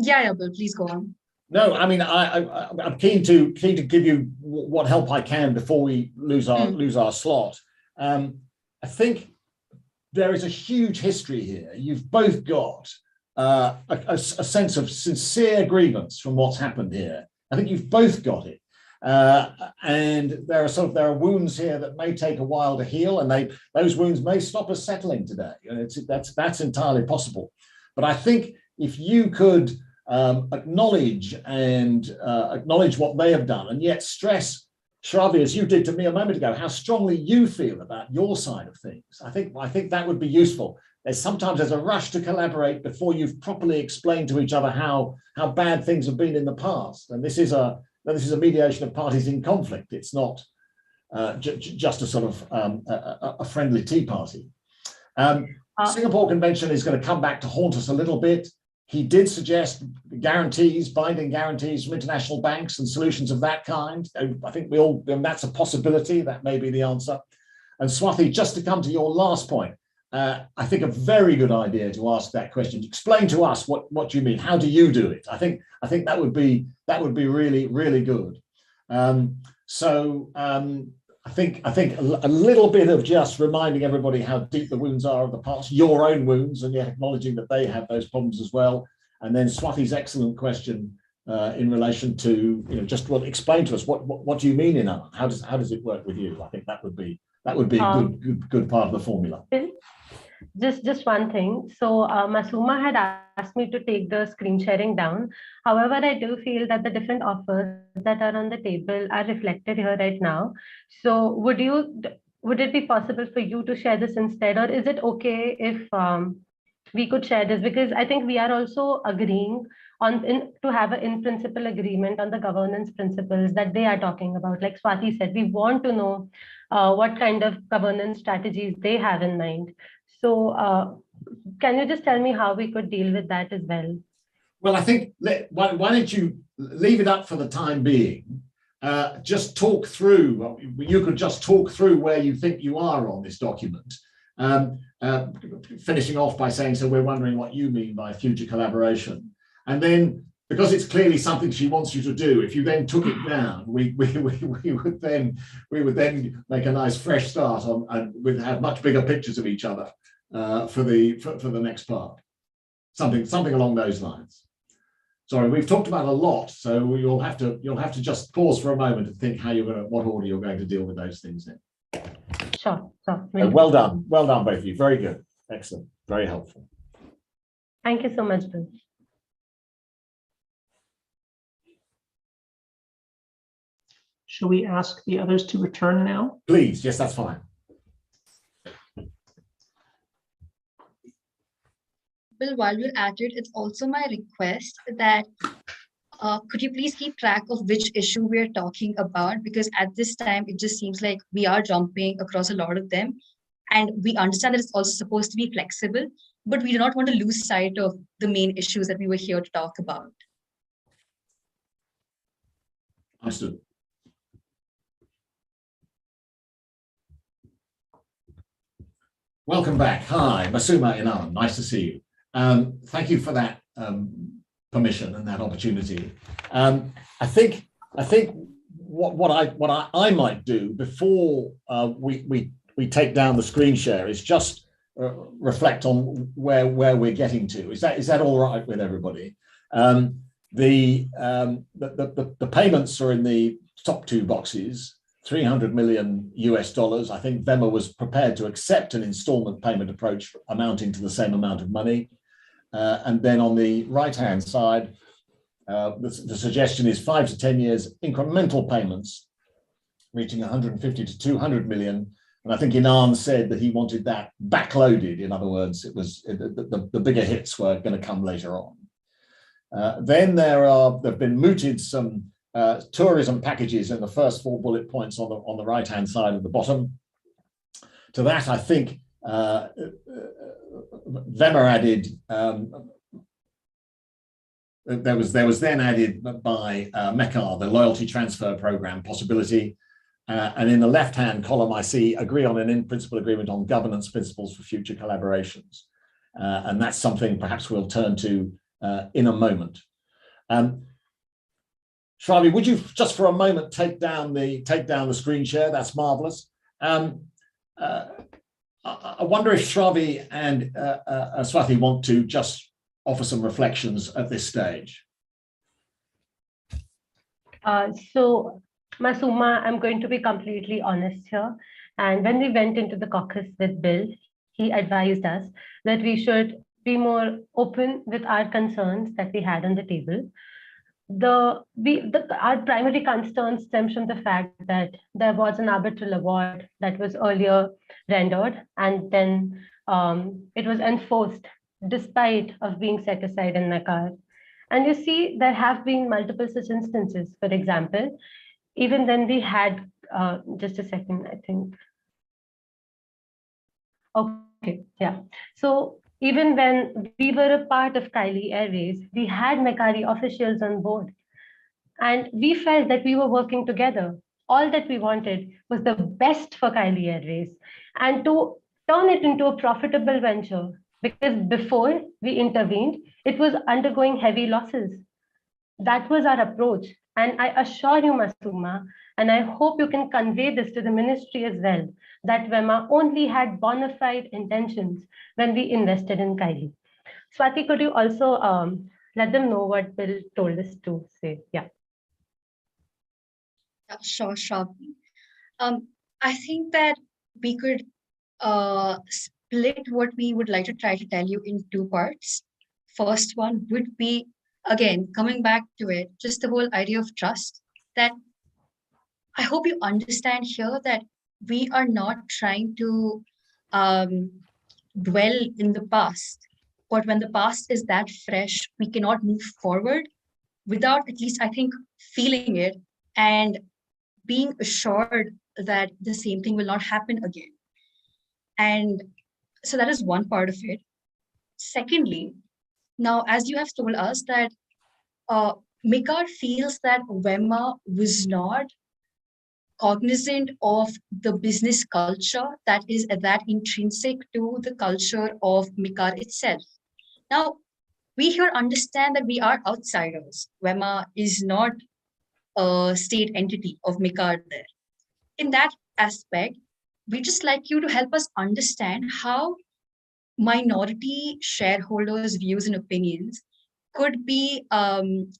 yeah, Bill, please go on. No, I mean, I'm keen to give you what help I can before we lose our slot. I think there is a huge history here. You've both got a sense of sincere grievance from what's happened here. I think you've both got it. And there are wounds here that may take a while to heal, and those wounds may stop us settling today. That's entirely possible. But I think if you could acknowledge what they have done, and yet stress, Shravi, as you did to me a moment ago, how strongly you feel about your side of things. I think that would be useful. Sometimes there's a rush to collaborate before you've properly explained to each other how bad things have been in the past. And this is a mediation of parties in conflict. It's not just a sort of a friendly tea party. Singapore Convention is going to come back to haunt us a little bit. He did suggest guarantees, binding guarantees from international banks and solutions of that kind. I think that's a possibility. That may be the answer. And Swathi, just to come to your last point, I think a very good idea to ask that question. Explain to us what you mean. How do you do it? I think that would be really, really good. I think a little bit of just reminding everybody how deep the wounds are of the past, your own wounds, and yet acknowledging that they have those problems as well. And then Swathi's excellent question in relation to, just explain to us what do you mean in art? How does it work with you? I think that would be a good part of the formula. Just one thing. So Masuma had asked me to take the screen sharing down. However, I do feel that the different offers that are on the table are reflected here right now. So would it be possible for you to share this instead, or is it okay if we could share this? Because I think we are also agreeing to have an in-principle agreement on the governance principles that they are talking about. Like Swati said, we want to know what kind of governance strategies they have in mind. So can you just tell me how we could deal with that as well? Well, I think, why don't you leave it up for the time being? Just talk through, you could just talk through where you think you are on this document. Finishing off by saying, so we're wondering what you mean by future collaboration. And then, because it's clearly something she wants you to do, if you then took it down, we would then make a nice fresh start on, and we'd have much bigger pictures of each other for the next part. Something along those lines. Sorry, we've talked about a lot, so you'll have to just pause for a moment and think what order you're going to deal with those things in. Sure. Well done, both of you. Very good, excellent, very helpful. Thank you so much, Bill. Shall we ask the others to return now? Please, yes, that's fine. Bill, while we're at it, it's also my request that could you please keep track of which issue we're talking about? Because at this time, it just seems like we are jumping across a lot of them. And we understand that it's also supposed to be flexible, but we do not want to lose sight of the main issues that we were here to talk about. Understood. Welcome back. Hi, Masuma Inan. Nice to see you. Thank you for that permission and that opportunity. I think what I might do before we take down the screen share is just reflect on where we're getting to. Is that all right with everybody? The payments are in the top two boxes. $300 million US. I think VEMA was prepared to accept an installment payment approach amounting to the same amount of money. And then on the right-hand side, the suggestion is 5 to 10 years incremental payments reaching 150 to 200 million. And I think Inan said that he wanted that backloaded. In other words, it was the bigger hits were going to come later on. Then there've been mooted some tourism packages in the first 4 bullet points on the right-hand side of the bottom. To that, I think VEMA added. There was then added by MECAR the loyalty transfer program possibility, and in the left-hand column I see agree on an in-principle agreement on governance principles for future collaborations, and that's something perhaps we'll turn to in a moment. Shravi, would you just for a moment take down the screen share? That's marvelous. I wonder if Shravi and Swathi want to just offer some reflections at this stage. So, Masuma, I'm going to be completely honest here. And when we went into the caucus with Bill, he advised us that we should be more open with our concerns that we had on the table. Our primary concern stems from the fact that there was an arbitral award that was earlier rendered, and then it was enforced despite of being set aside in MECAR. And you see, there have been multiple such instances. For example, even when we had just a second, I think. Okay, yeah. So even when we were a part of Kylie Airways, we had Macquarie officials on board. And we felt that we were working together. All that we wanted was the best for Kylie Airways and to turn it into a profitable venture. Because before we intervened, it was undergoing heavy losses. That was our approach. And I assure you, Masuma, and I hope you can convey this to the ministry as well, that WEMA only had bona fide intentions when we invested in Kylie. Swati, could you also let them know what Bill told us to say? Yeah. Sure, Shravani. I think that we could split what we would like to try to tell you in two parts. First one would be, again, coming back to it, just the whole idea of trust, that I hope you understand here that we are not trying to dwell in the past, but when the past is that fresh, we cannot move forward without at least, I think, feeling it and being assured that the same thing will not happen again. And so that is one part of it. Secondly, now, as you have told us that Mikar feels that WEMA was not cognizant of the business culture that is intrinsic to the culture of Mikar itself. Now, we here understand that we are outsiders. WEMA is not a state entity of Mikar there. In that aspect, we just like you to help us understand how minority shareholders' views and opinions could be taken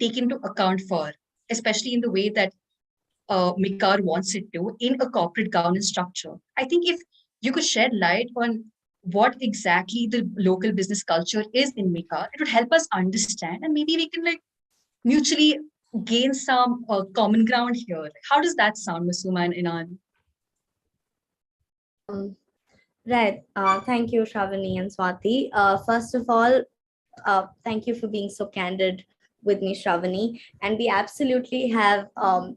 into account for, especially in the way that Mikar wants it to in a corporate governance structure. I think if you could shed light on what exactly the local business culture is in Mikar, it would help us understand, and maybe we can mutually gain some common ground here. How does that sound, Masuma and Inan? Right. Thank you, Shravani and Swati. First of all, thank you for being so candid with me, Shravani. And we absolutely have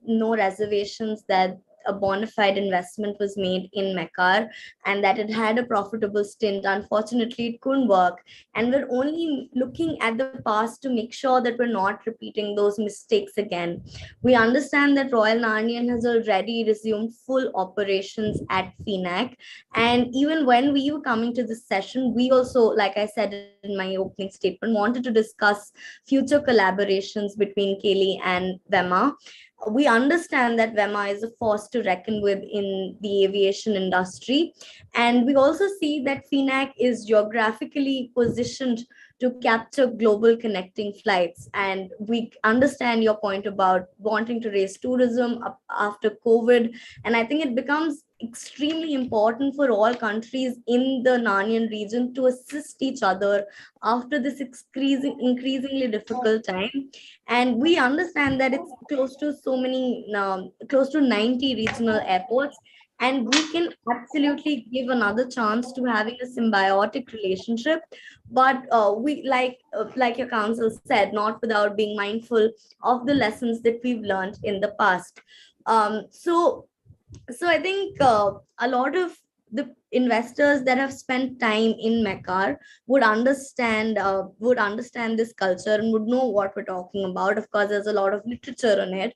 no reservations that a bona fide investment was made in Mekar and that it had a profitable stint. Unfortunately, it couldn't work. And we're only looking at the past to make sure that we're not repeating those mistakes again. We understand that Royal Narnian has already resumed full operations at FINAC. And even when we were coming to this session, we also, like I said in my opening statement, wanted to discuss future collaborations between Kaylee and WEMA. We understand that WEMA is a force to reckon with in the aviation industry. And we also see that FINAC is geographically positioned to capture global connecting flights. And we understand your point about wanting to raise tourism after COVID. And I think it becomes extremely important for all countries in the Narnian region to assist each other after this increasingly difficult time. And we understand that it's close to close to 90 regional airports. And we can absolutely give another chance to having a symbiotic relationship. But we, like your counsel said, not without being mindful of the lessons that we've learned in the past. So I think a lot of the investors that have spent time in Mekar would understand this culture and would know what we're talking about. Of course, there's a lot of literature on it.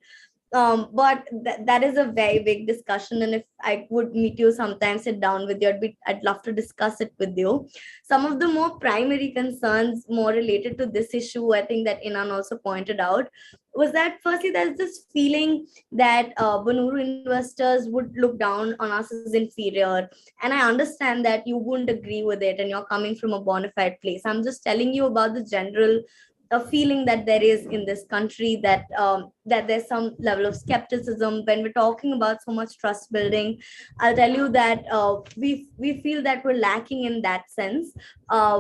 But that is a very big discussion. And if I would meet you sometime, sit down with you, I'd love to discuss it with you. Some of the more primary concerns more related to this issue, I think that Inan also pointed out, was that firstly, there's this feeling that Banuru investors would look down on us as inferior. And I understand that you wouldn't agree with it and you're coming from a bona fide place. I'm just telling you about the general feeling that there is in this country, that that there's some level of skepticism when we're talking about so much trust building. I'll tell you that we feel that we're lacking in that sense.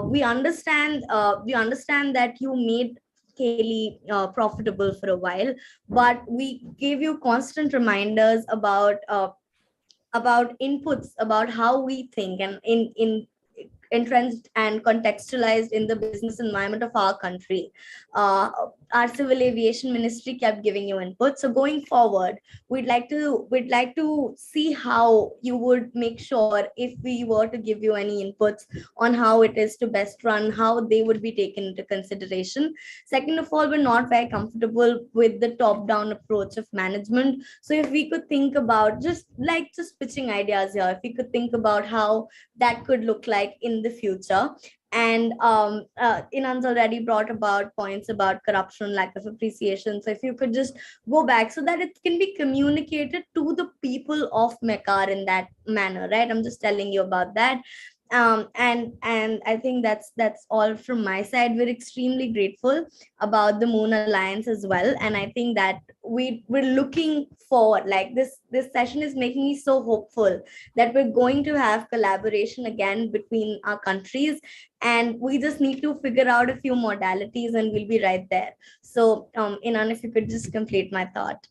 We understand that you made Kaylee profitable for a while, but we gave you constant reminders about inputs, about how we think, and in entrenched and contextualized in the business environment of our country. Our civil aviation ministry kept giving you input. So going forward, we'd like to see how you would make sure, if we were to give you any inputs on how it is to best run, how they would be taken into consideration. Second of all, we're not very comfortable with the top-down approach of management. So if we could think about just pitching ideas here, if we could think about how that could look like in the future. And Inan's already brought about points about corruption, lack of appreciation. So if you could just go back so that it can be communicated to the people of Mekar in that manner, right? I'm just telling you about that. And I think that's all from my side. We're extremely grateful about the Moon Alliance as well, and I think that we're looking forward. Like this session is making me so hopeful that we're going to have collaboration again between our countries, and we just need to figure out a few modalities, and we'll be right there. So Inan, if you could just complete my thought.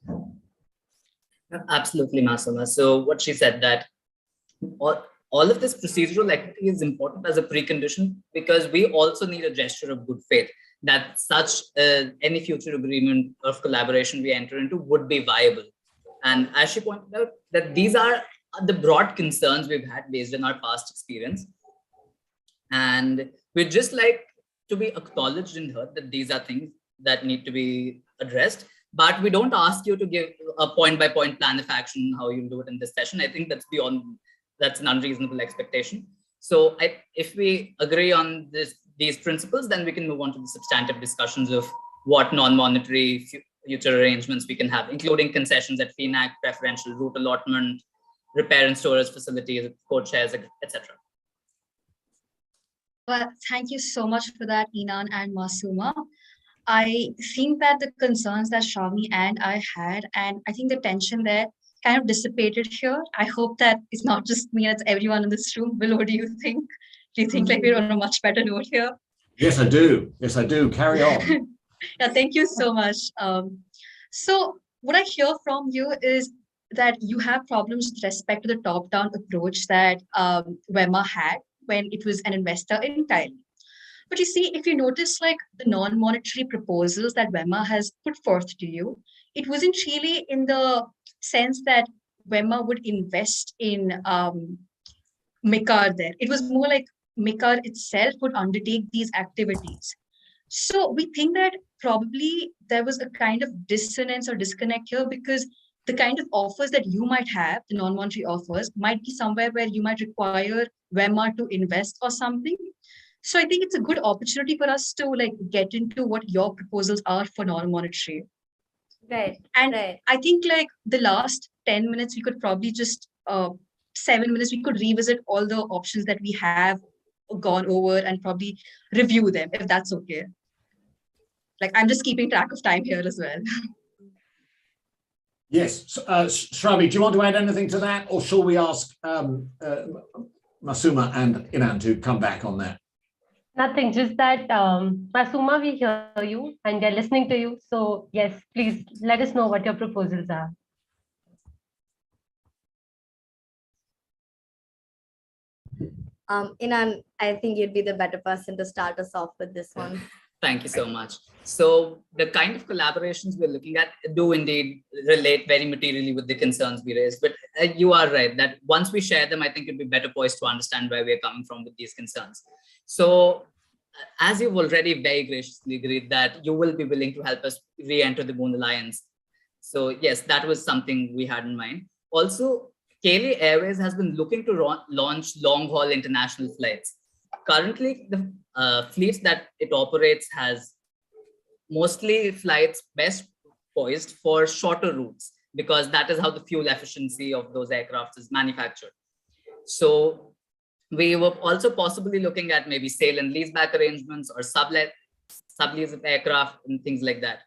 Absolutely, Masuma. So what she said, that all of this procedural activity is important as a precondition, because we also need a gesture of good faith that such any future agreement of collaboration we enter into would be viable. And as she pointed out, that these are the broad concerns we've had based on our past experience. And we'd just like to be acknowledged and heard that these are things that need to be addressed. But we don't ask you to give a point-by-point plan of action, how you'll do it in this session. I think that's an unreasonable expectation. So if we agree on these principles, then we can move on to the substantive discussions of what non-monetary future arrangements we can have, including concessions at FINAC, preferential route allotment, repair and storage facilities, code shares, etc. Well, thank you so much for that, Inan and Masuma. I think that the concerns that Shravani and I had, and I think the tension there kind of dissipated here. I hope that it's not just me, it's everyone in this room. Will, what do you think? Do you think like we're on a much better note here? Yes, I do. Yes, I do. Carry on. Yeah, thank you so much. So what I hear from you is that you have problems with respect to the top-down approach that WEMA had when it was an investor entirely. But you see, if you notice like the non-monetary proposals that WEMA has put forth to you, it wasn't really in the sense that WEMA would invest in Mekar there. It was more like Mekar itself would undertake these activities. So we think that probably there was a kind of dissonance or disconnect here, because the kind of offers that you might have, the non-monetary offers, might be somewhere where you might require WEMA to invest or something. So I think it's a good opportunity for us to like get into what your proposals are for non-monetary. Right. And right. I think like the last 10 minutes, we could probably just 7 minutes, we could revisit all the options that we have gone over and probably review them, if that's okay. Like I'm just keeping track of time here as well. Yes. Shravi, do you want to add anything to that, or shall we ask Masuma and Inan to come back on that? Nothing, just that Masuma, we hear you and we are listening to you. So yes, please let us know what your proposals are. Inan, I think you'd be the better person to start us off with this one. Thank you so much. So the kind of collaborations we're looking at do indeed relate very materially with the concerns we raised. But you are right that once we share them, I think it'd be better poised to understand where we're coming from with these concerns. So as you've already very graciously agreed that you will be willing to help us re-enter the Moon Alliance. So yes, that was something we had in mind. Also, Kaylee Airways has been looking to launch long-haul international flights. Currently, the fleets that it operates has mostly flights best poised for shorter routes, because that is how the fuel efficiency of those aircraft is manufactured. So we were also possibly looking at maybe sale and leaseback arrangements or sublease of aircraft and things like that.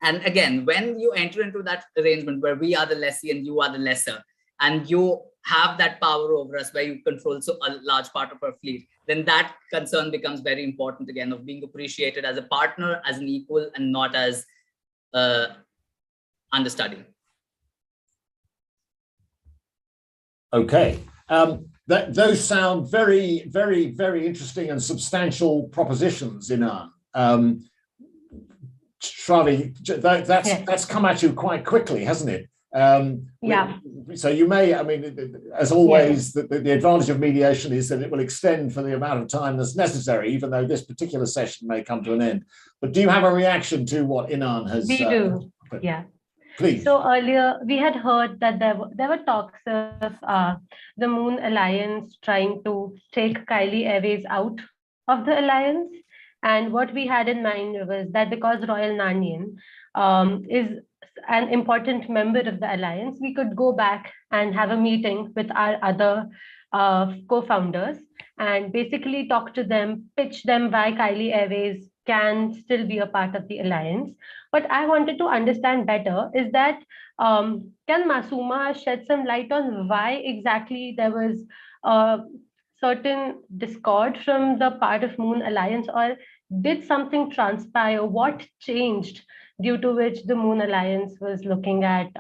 And again, when you enter into that arrangement where we are the lessee and you are the lessor, and you have that power over us where you control so a large part of our fleet, then that concern becomes very important again, of being appreciated as a partner, as an equal, and not as understudy. Okay. those sound very, very, very interesting and substantial propositions, Inan. Shravi, that's come at you quite quickly, hasn't it? Yeah. So you may, I mean, as always, the advantage of mediation is that it will extend for the amount of time that's necessary, even though this particular session may come to an end. But do you have a reaction to what Inan has? We do, yeah. Please. So earlier we had heard that there were talks of the Moon Alliance trying to take Kylie Airways out of the alliance. And what we had in mind was that because Royal Nanian is an important member of the alliance, we could go back and have a meeting with our other co-founders and basically talk to them, pitch them why Kylie Airways can still be a part of the alliance. What I wanted to understand better is that can Masuma shed some light on why exactly there was certain discord from the part of Moon Alliance, or did something transpire? What changed due to which the Moon Alliance was looking at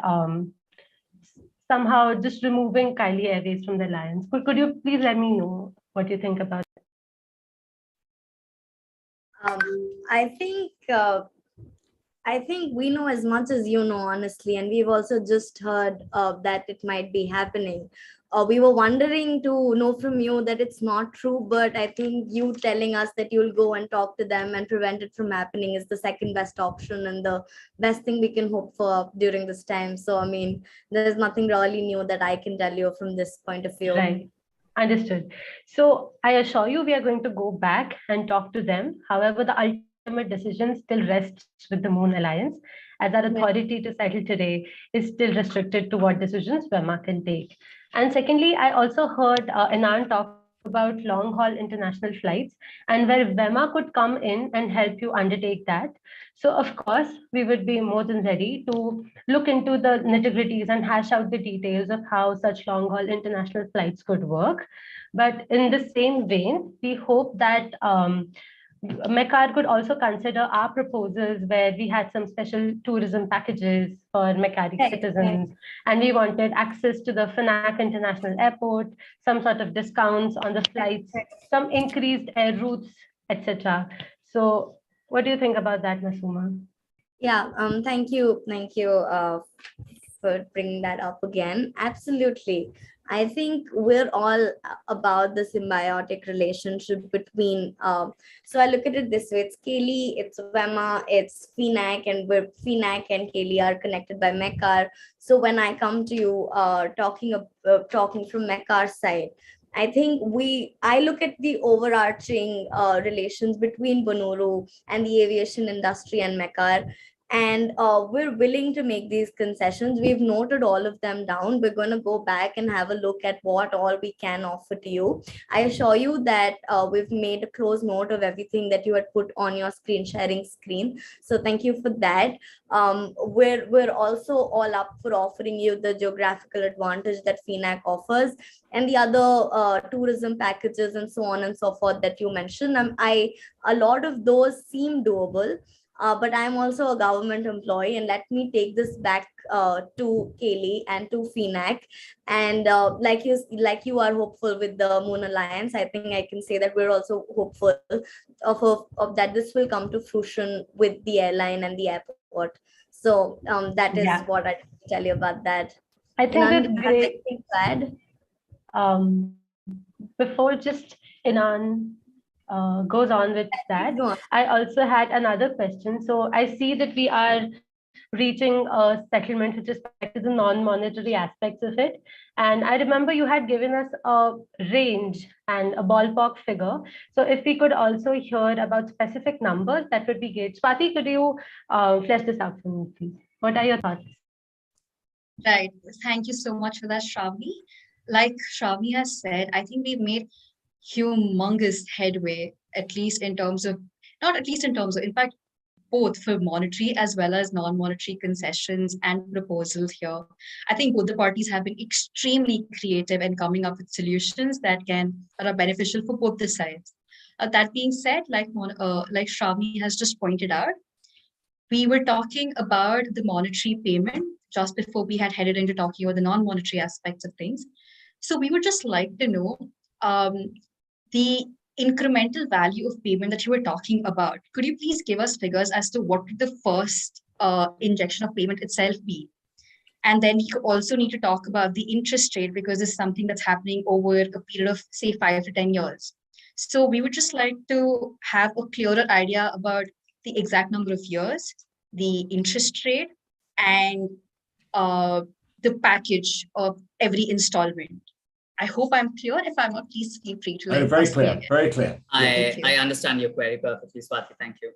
somehow just removing Kylie Airways from the alliance? Could you please let me know what you think about it? I think we know as much as you know, honestly, and we've also just heard that it might be happening. We were wondering to know from you that it's not true, but I think you telling us that you'll go and talk to them and prevent it from happening is the second best option and the best thing we can hope for during this time. So, I mean, there's nothing really new that I can tell you from this point of view. Right. Understood. So I assure you, we are going to go back and talk to them. However, the ultimate decision still rests with the Moon Alliance, as our authority to settle today is still restricted to what decisions WEMA can take. And secondly, I also heard Inan talk about long-haul international flights and where WEMA could come in and help you undertake that. So of course, we would be more than ready to look into the nitty-gritties and hash out the details of how such long-haul international flights could work. But in the same vein, we hope that MECAR could also consider our proposals where we had some special tourism packages for MECARI citizens, and we wanted access to the FNAC International Airport, some sort of discounts on the flights, some increased air routes, etc. So what do you think about that, Masuma? Yeah, thank you for bringing that up again. Absolutely. I think we're all about the symbiotic relationship between, so I look at it this way, it's Kaylee, it's WEMA, it's FNAC, and where FNAC and Kaylee are connected by MECAR. So when I come to you talking from MECAR's side, I think I look at the overarching relations between Bonoro and the aviation industry and MECAR. And we're willing to make these concessions. We've noted all of them down. We're going to go back and have a look at what all we can offer to you. I assure you that we've made a close note of everything that you had put on your screen sharing screen. So thank you for that. We're also all up for offering you the geographical advantage that FNAC offers and the other tourism packages and so on and so forth that you mentioned. A lot of those seem doable. But I'm also a government employee, and let me take this back to Kaylee and to FNAC. And like you are hopeful with the Moon Alliance, I think I can say that we're also hopeful of that this will come to fruition with the airline and the airport. So that is what I can tell you about that. I think that's great. Before just Inan goes on with that, I also had another question. So I see that we are reaching a settlement with respect to the non-monetary aspects of it. And I remember you had given us a range and a ballpark figure. So if we could also hear about specific numbers, that would be great. Swati, could you flesh this out for me, please? What are your thoughts? Right. Thank you so much for that, Shravani. Like Shravani has said, I think we've made humongous headway, in fact, both for monetary as well as non-monetary concessions and proposals here. I think both the parties have been extremely creative in coming up with solutions that are beneficial for both the sides. That being said, like Shravani has just pointed out, we were talking about the monetary payment just before we had headed into talking about the non-monetary aspects of things. So we would just like to know the incremental value of payment that you were talking about. Could you please give us figures as to what would the first injection of payment itself be? And then you also need to talk about the interest rate, because this is something that's happening over a period of, say, 5 to 10 years. So we would just like to have a clearer idea about the exact number of years, the interest rate, and the package of every installment. I hope I'm clear. If I'm not, please feel free to. Very clear, very clear. I understand your query perfectly, Swati. Thank you.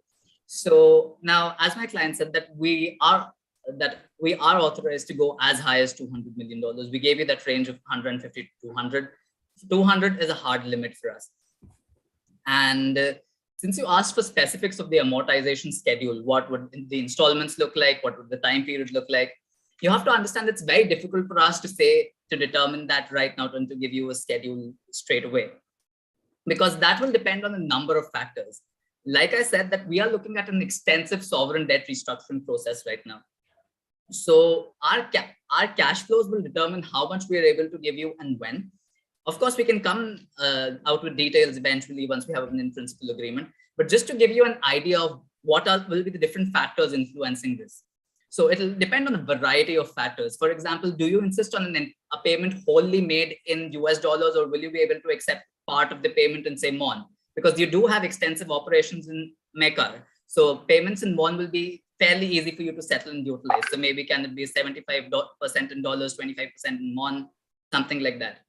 So now, as my client said, that we are authorized to go as high as $200 million. We gave you that range of 150 to 200. 200 is a hard limit for us. And since you asked for specifics of the amortization schedule, what would the installments look like? What would the time period look like? You have to understand it's very difficult for us to determine that right now and to give you a schedule straight away, because that will depend on a number of factors. Like I said, that we are looking at an extensive sovereign debt restructuring process right now. So our cash flows will determine how much we are able to give you and when. Of course, we can come out with details eventually once we have an in-principle agreement. But just to give you an idea of what will be the different factors influencing this. So it'll depend on a variety of factors. For example, do you insist on a payment wholly made in US dollars, or will you be able to accept part of the payment in, say, MON? Because you do have extensive operations in Mecca. So payments in MON will be fairly easy for you to settle and utilize. So maybe can it be 75% in dollars, 25% in MON, something like that.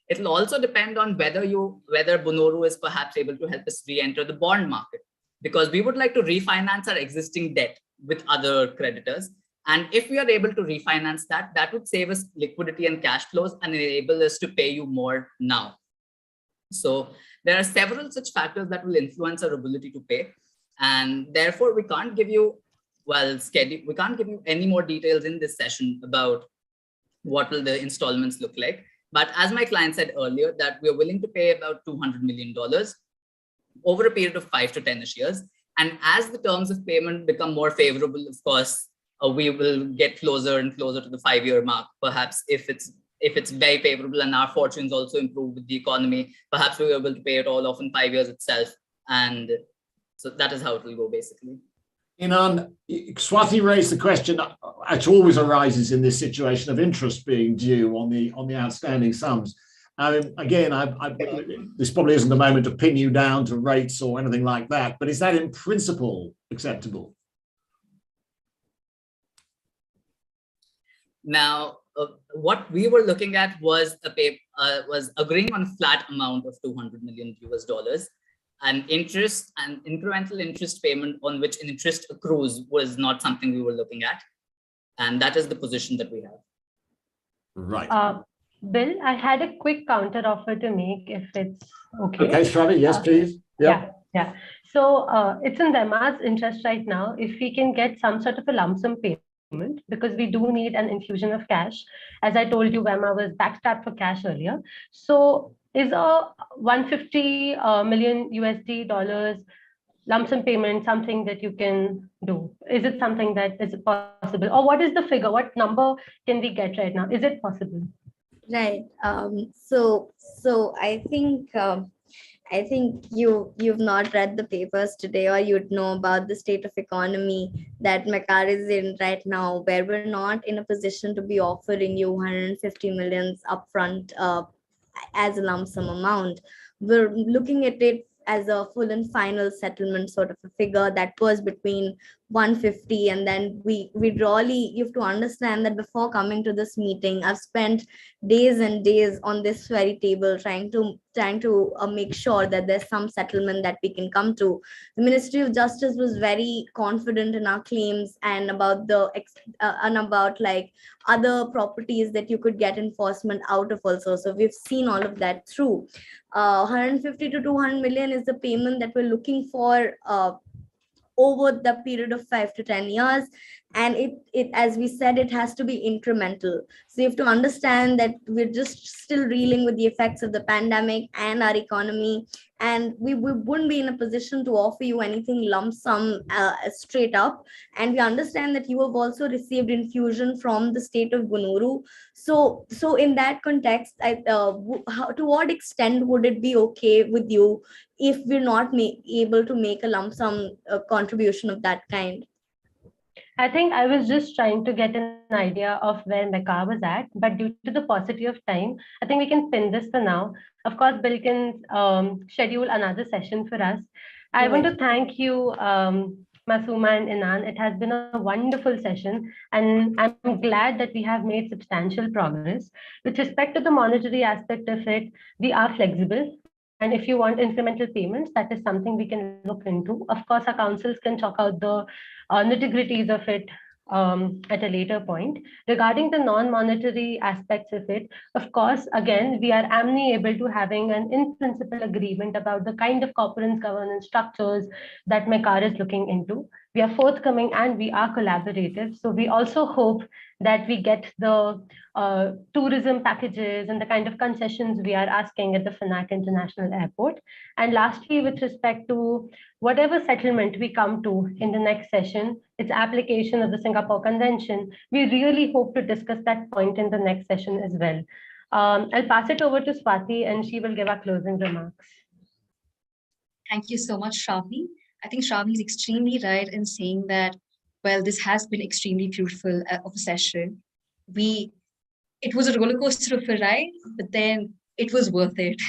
It'll also depend on whether Bonoru is perhaps able to help us re-enter the bond market, because we would like to refinance our existing debt with other creditors. And if we are able to refinance that, that would save us liquidity and cash flows and enable us to pay you more now. So there are several such factors that will influence our ability to pay. And therefore, we can't give you, we can't give you any more details in this session about what will the installments look like. But as my client said earlier, that we're willing to pay about $200 million over a period of 5 to 10-ish years. And as the terms of payment become more favorable, of course, we will get closer and closer to the 5-year mark. Perhaps if it's very favorable and our fortunes also improve with the economy, perhaps we're able to pay it all off in 5 years itself. And so that is how it will go, basically. Swati raised the question, which always arises in this situation, of interest being due on the outstanding sums. Again, this probably isn't the moment to pin you down to rates or anything like that, but is that in principle acceptable? Now, what we were looking at was agreeing on a flat amount of $200 million US. And interest and incremental interest payment on which interest accrues was not something we were looking at. And that is the position that we have. Right. Bill, I had a quick counter offer to make, if it's okay. Okay, Shravi, yes, please. Yeah. So it's in Vema's interest right now if we can get some sort of a lump sum payment, because we do need an infusion of cash. As I told you, Vema was backstrapped for cash earlier. So is a 150 million USD dollars lump sum payment something that you can do? Is it something that is possible? Or what is the figure? What number can we get right now? Is it possible? Right. So I think you've not read the papers today, or you'd know about the state of economy that Mecca is in right now, where we're not in a position to be offering you 150 millions upfront as a lump sum amount. We're looking at it as a full and final settlement sort of a figure that was between 150, and then we really, you have to understand that before coming to this meeting, I've spent days and days on this very table trying to make sure that there's some settlement that we can come to. The Ministry of Justice was very confident in our claims and about like other properties that you could get enforcement out of also. So we've seen all of that through. 150 to 200 million is the payment that we're looking for over the period of 5 to 10 years. And it, as we said, it has to be incremental. So you have to understand that we're just still reeling with the effects of the pandemic and our economy, and we wouldn't be in a position to offer you anything lump sum straight up. And we understand that you have also received infusion from the state of Gunuru. So in that context, to what extent would it be okay with you if we're not able to make a lump sum contribution of that kind? I think I was just trying to get an idea of where Mecca was at, but due to the paucity of time, I think we can pin this for now. Of course, Bill can schedule another session for us. I want to thank you, Masuma and Inan. It has been a wonderful session, and I'm glad that we have made substantial progress. With respect to the monetary aspect of it, we are flexible. And if you want incremental payments, that is something we can look into. Of course, our councils can chalk out the nitty-gritties of it at a later point. Regarding the non-monetary aspects of it, of course, again, we are amenable to having an in-principle agreement about the kind of corporate governance structures that MECAR is looking into. We are forthcoming and we are collaborative. So we also hope that we get the tourism packages and the kind of concessions we are asking at the FNAC International Airport. And lastly, with respect to whatever settlement we come to in the next session, its application of the Singapore Convention, we really hope to discuss that point in the next session as well. I'll pass it over to Swati and she will give our closing remarks. Thank you so much, Shravani. I think Shravani is extremely right in saying that, well, this has been extremely beautiful of a session. It was a roller coaster of a ride, but then it was worth it.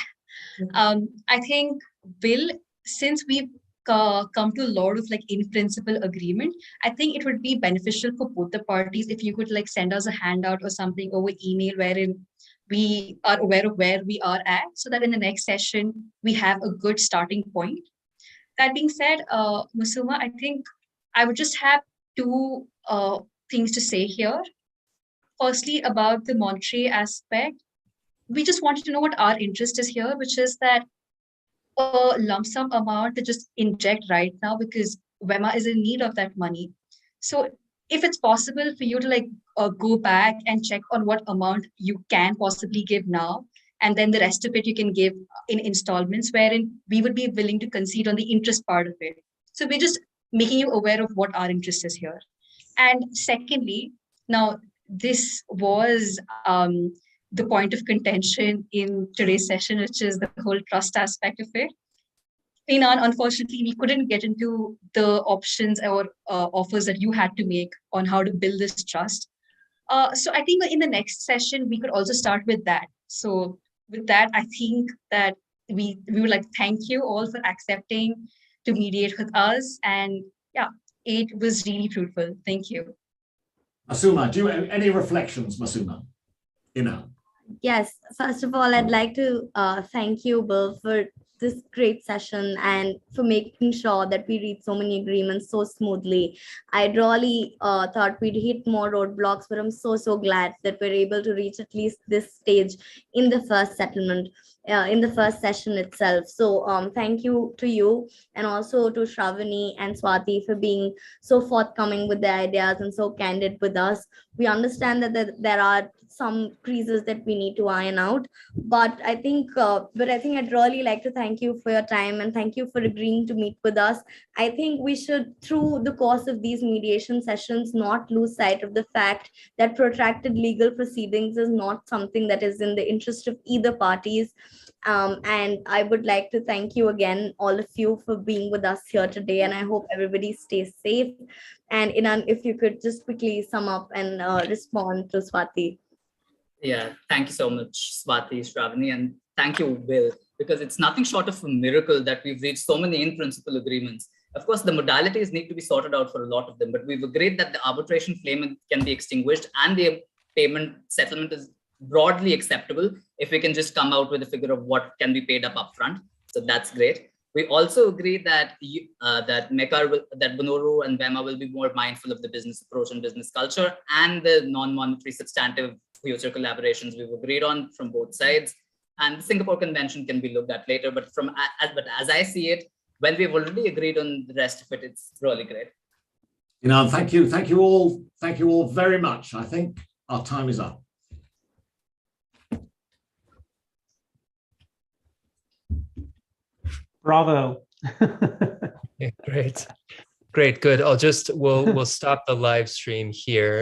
I think, Bill, since we've come to a lot of in principle agreement, I think it would be beneficial for both the parties if you could send us a handout or something over email wherein we are aware of where we are at, so that in the next session we have a good starting point. That being said, Masuma, I think I would just have two things to say here. Firstly, about the monetary aspect, we just wanted to know what our interest is here, which is that a lump sum amount to just inject right now because WEMA is in need of that money. So if it's possible for you to go back and check on what amount you can possibly give now, and then the rest of it you can give in installments, wherein we would be willing to concede on the interest part of it. So we're just making you aware of what our interest is here. And secondly, now this was the point of contention in today's session, which is the whole trust aspect of it. Inan, unfortunately, we couldn't get into the options or offers that you had to make on how to build this trust. So I think in the next session, we could also start with that. So with that, I think that we would like to thank you all for accepting to mediate with us. And yeah, it was really fruitful. Thank you. Masuma, do you have any reflections, Masuma? Yes, first of all, I'd like to thank you, Bill, for this great session and for making sure that we reach so many agreements so smoothly. I really thought we'd hit more roadblocks, but I'm so glad that we're able to reach at least this stage in the first settlement, in the first session itself. So thank you to you and also to Shravani and Swati for being so forthcoming with the ideas and so candid with us. We understand that there are some creases that we need to iron out, but I think I'd really like to thank you for your time and thank you for agreeing to meet with us. I think we should, through the course of these mediation sessions, not lose sight of the fact that protracted legal proceedings is not something that is in the interest of either parties. And I would like to thank you again, all of you, for being with us here today. And I hope everybody stays safe. And Inan, if you could just quickly sum up and respond to Swati. Yeah, thank you so much, Swati, Shravani, and thank you, Bill, because it's nothing short of a miracle that we've reached so many in-principle agreements. Of course, the modalities need to be sorted out for a lot of them, but we've agreed that the arbitration claim can be extinguished and the payment settlement is broadly acceptable if we can just come out with a figure of what can be paid up upfront. So that's great. We also agree that that Gunuru and WEMA will be more mindful of the business approach and business culture and the non-monetary substantive future collaborations we've agreed on from both sides. And the Singapore Convention can be looked at later, but as I see it, when we've already agreed on the rest of it, it's really great. Thank you all very much. I think our time is up. Bravo. Yeah, great, good. We'll stop the live stream here.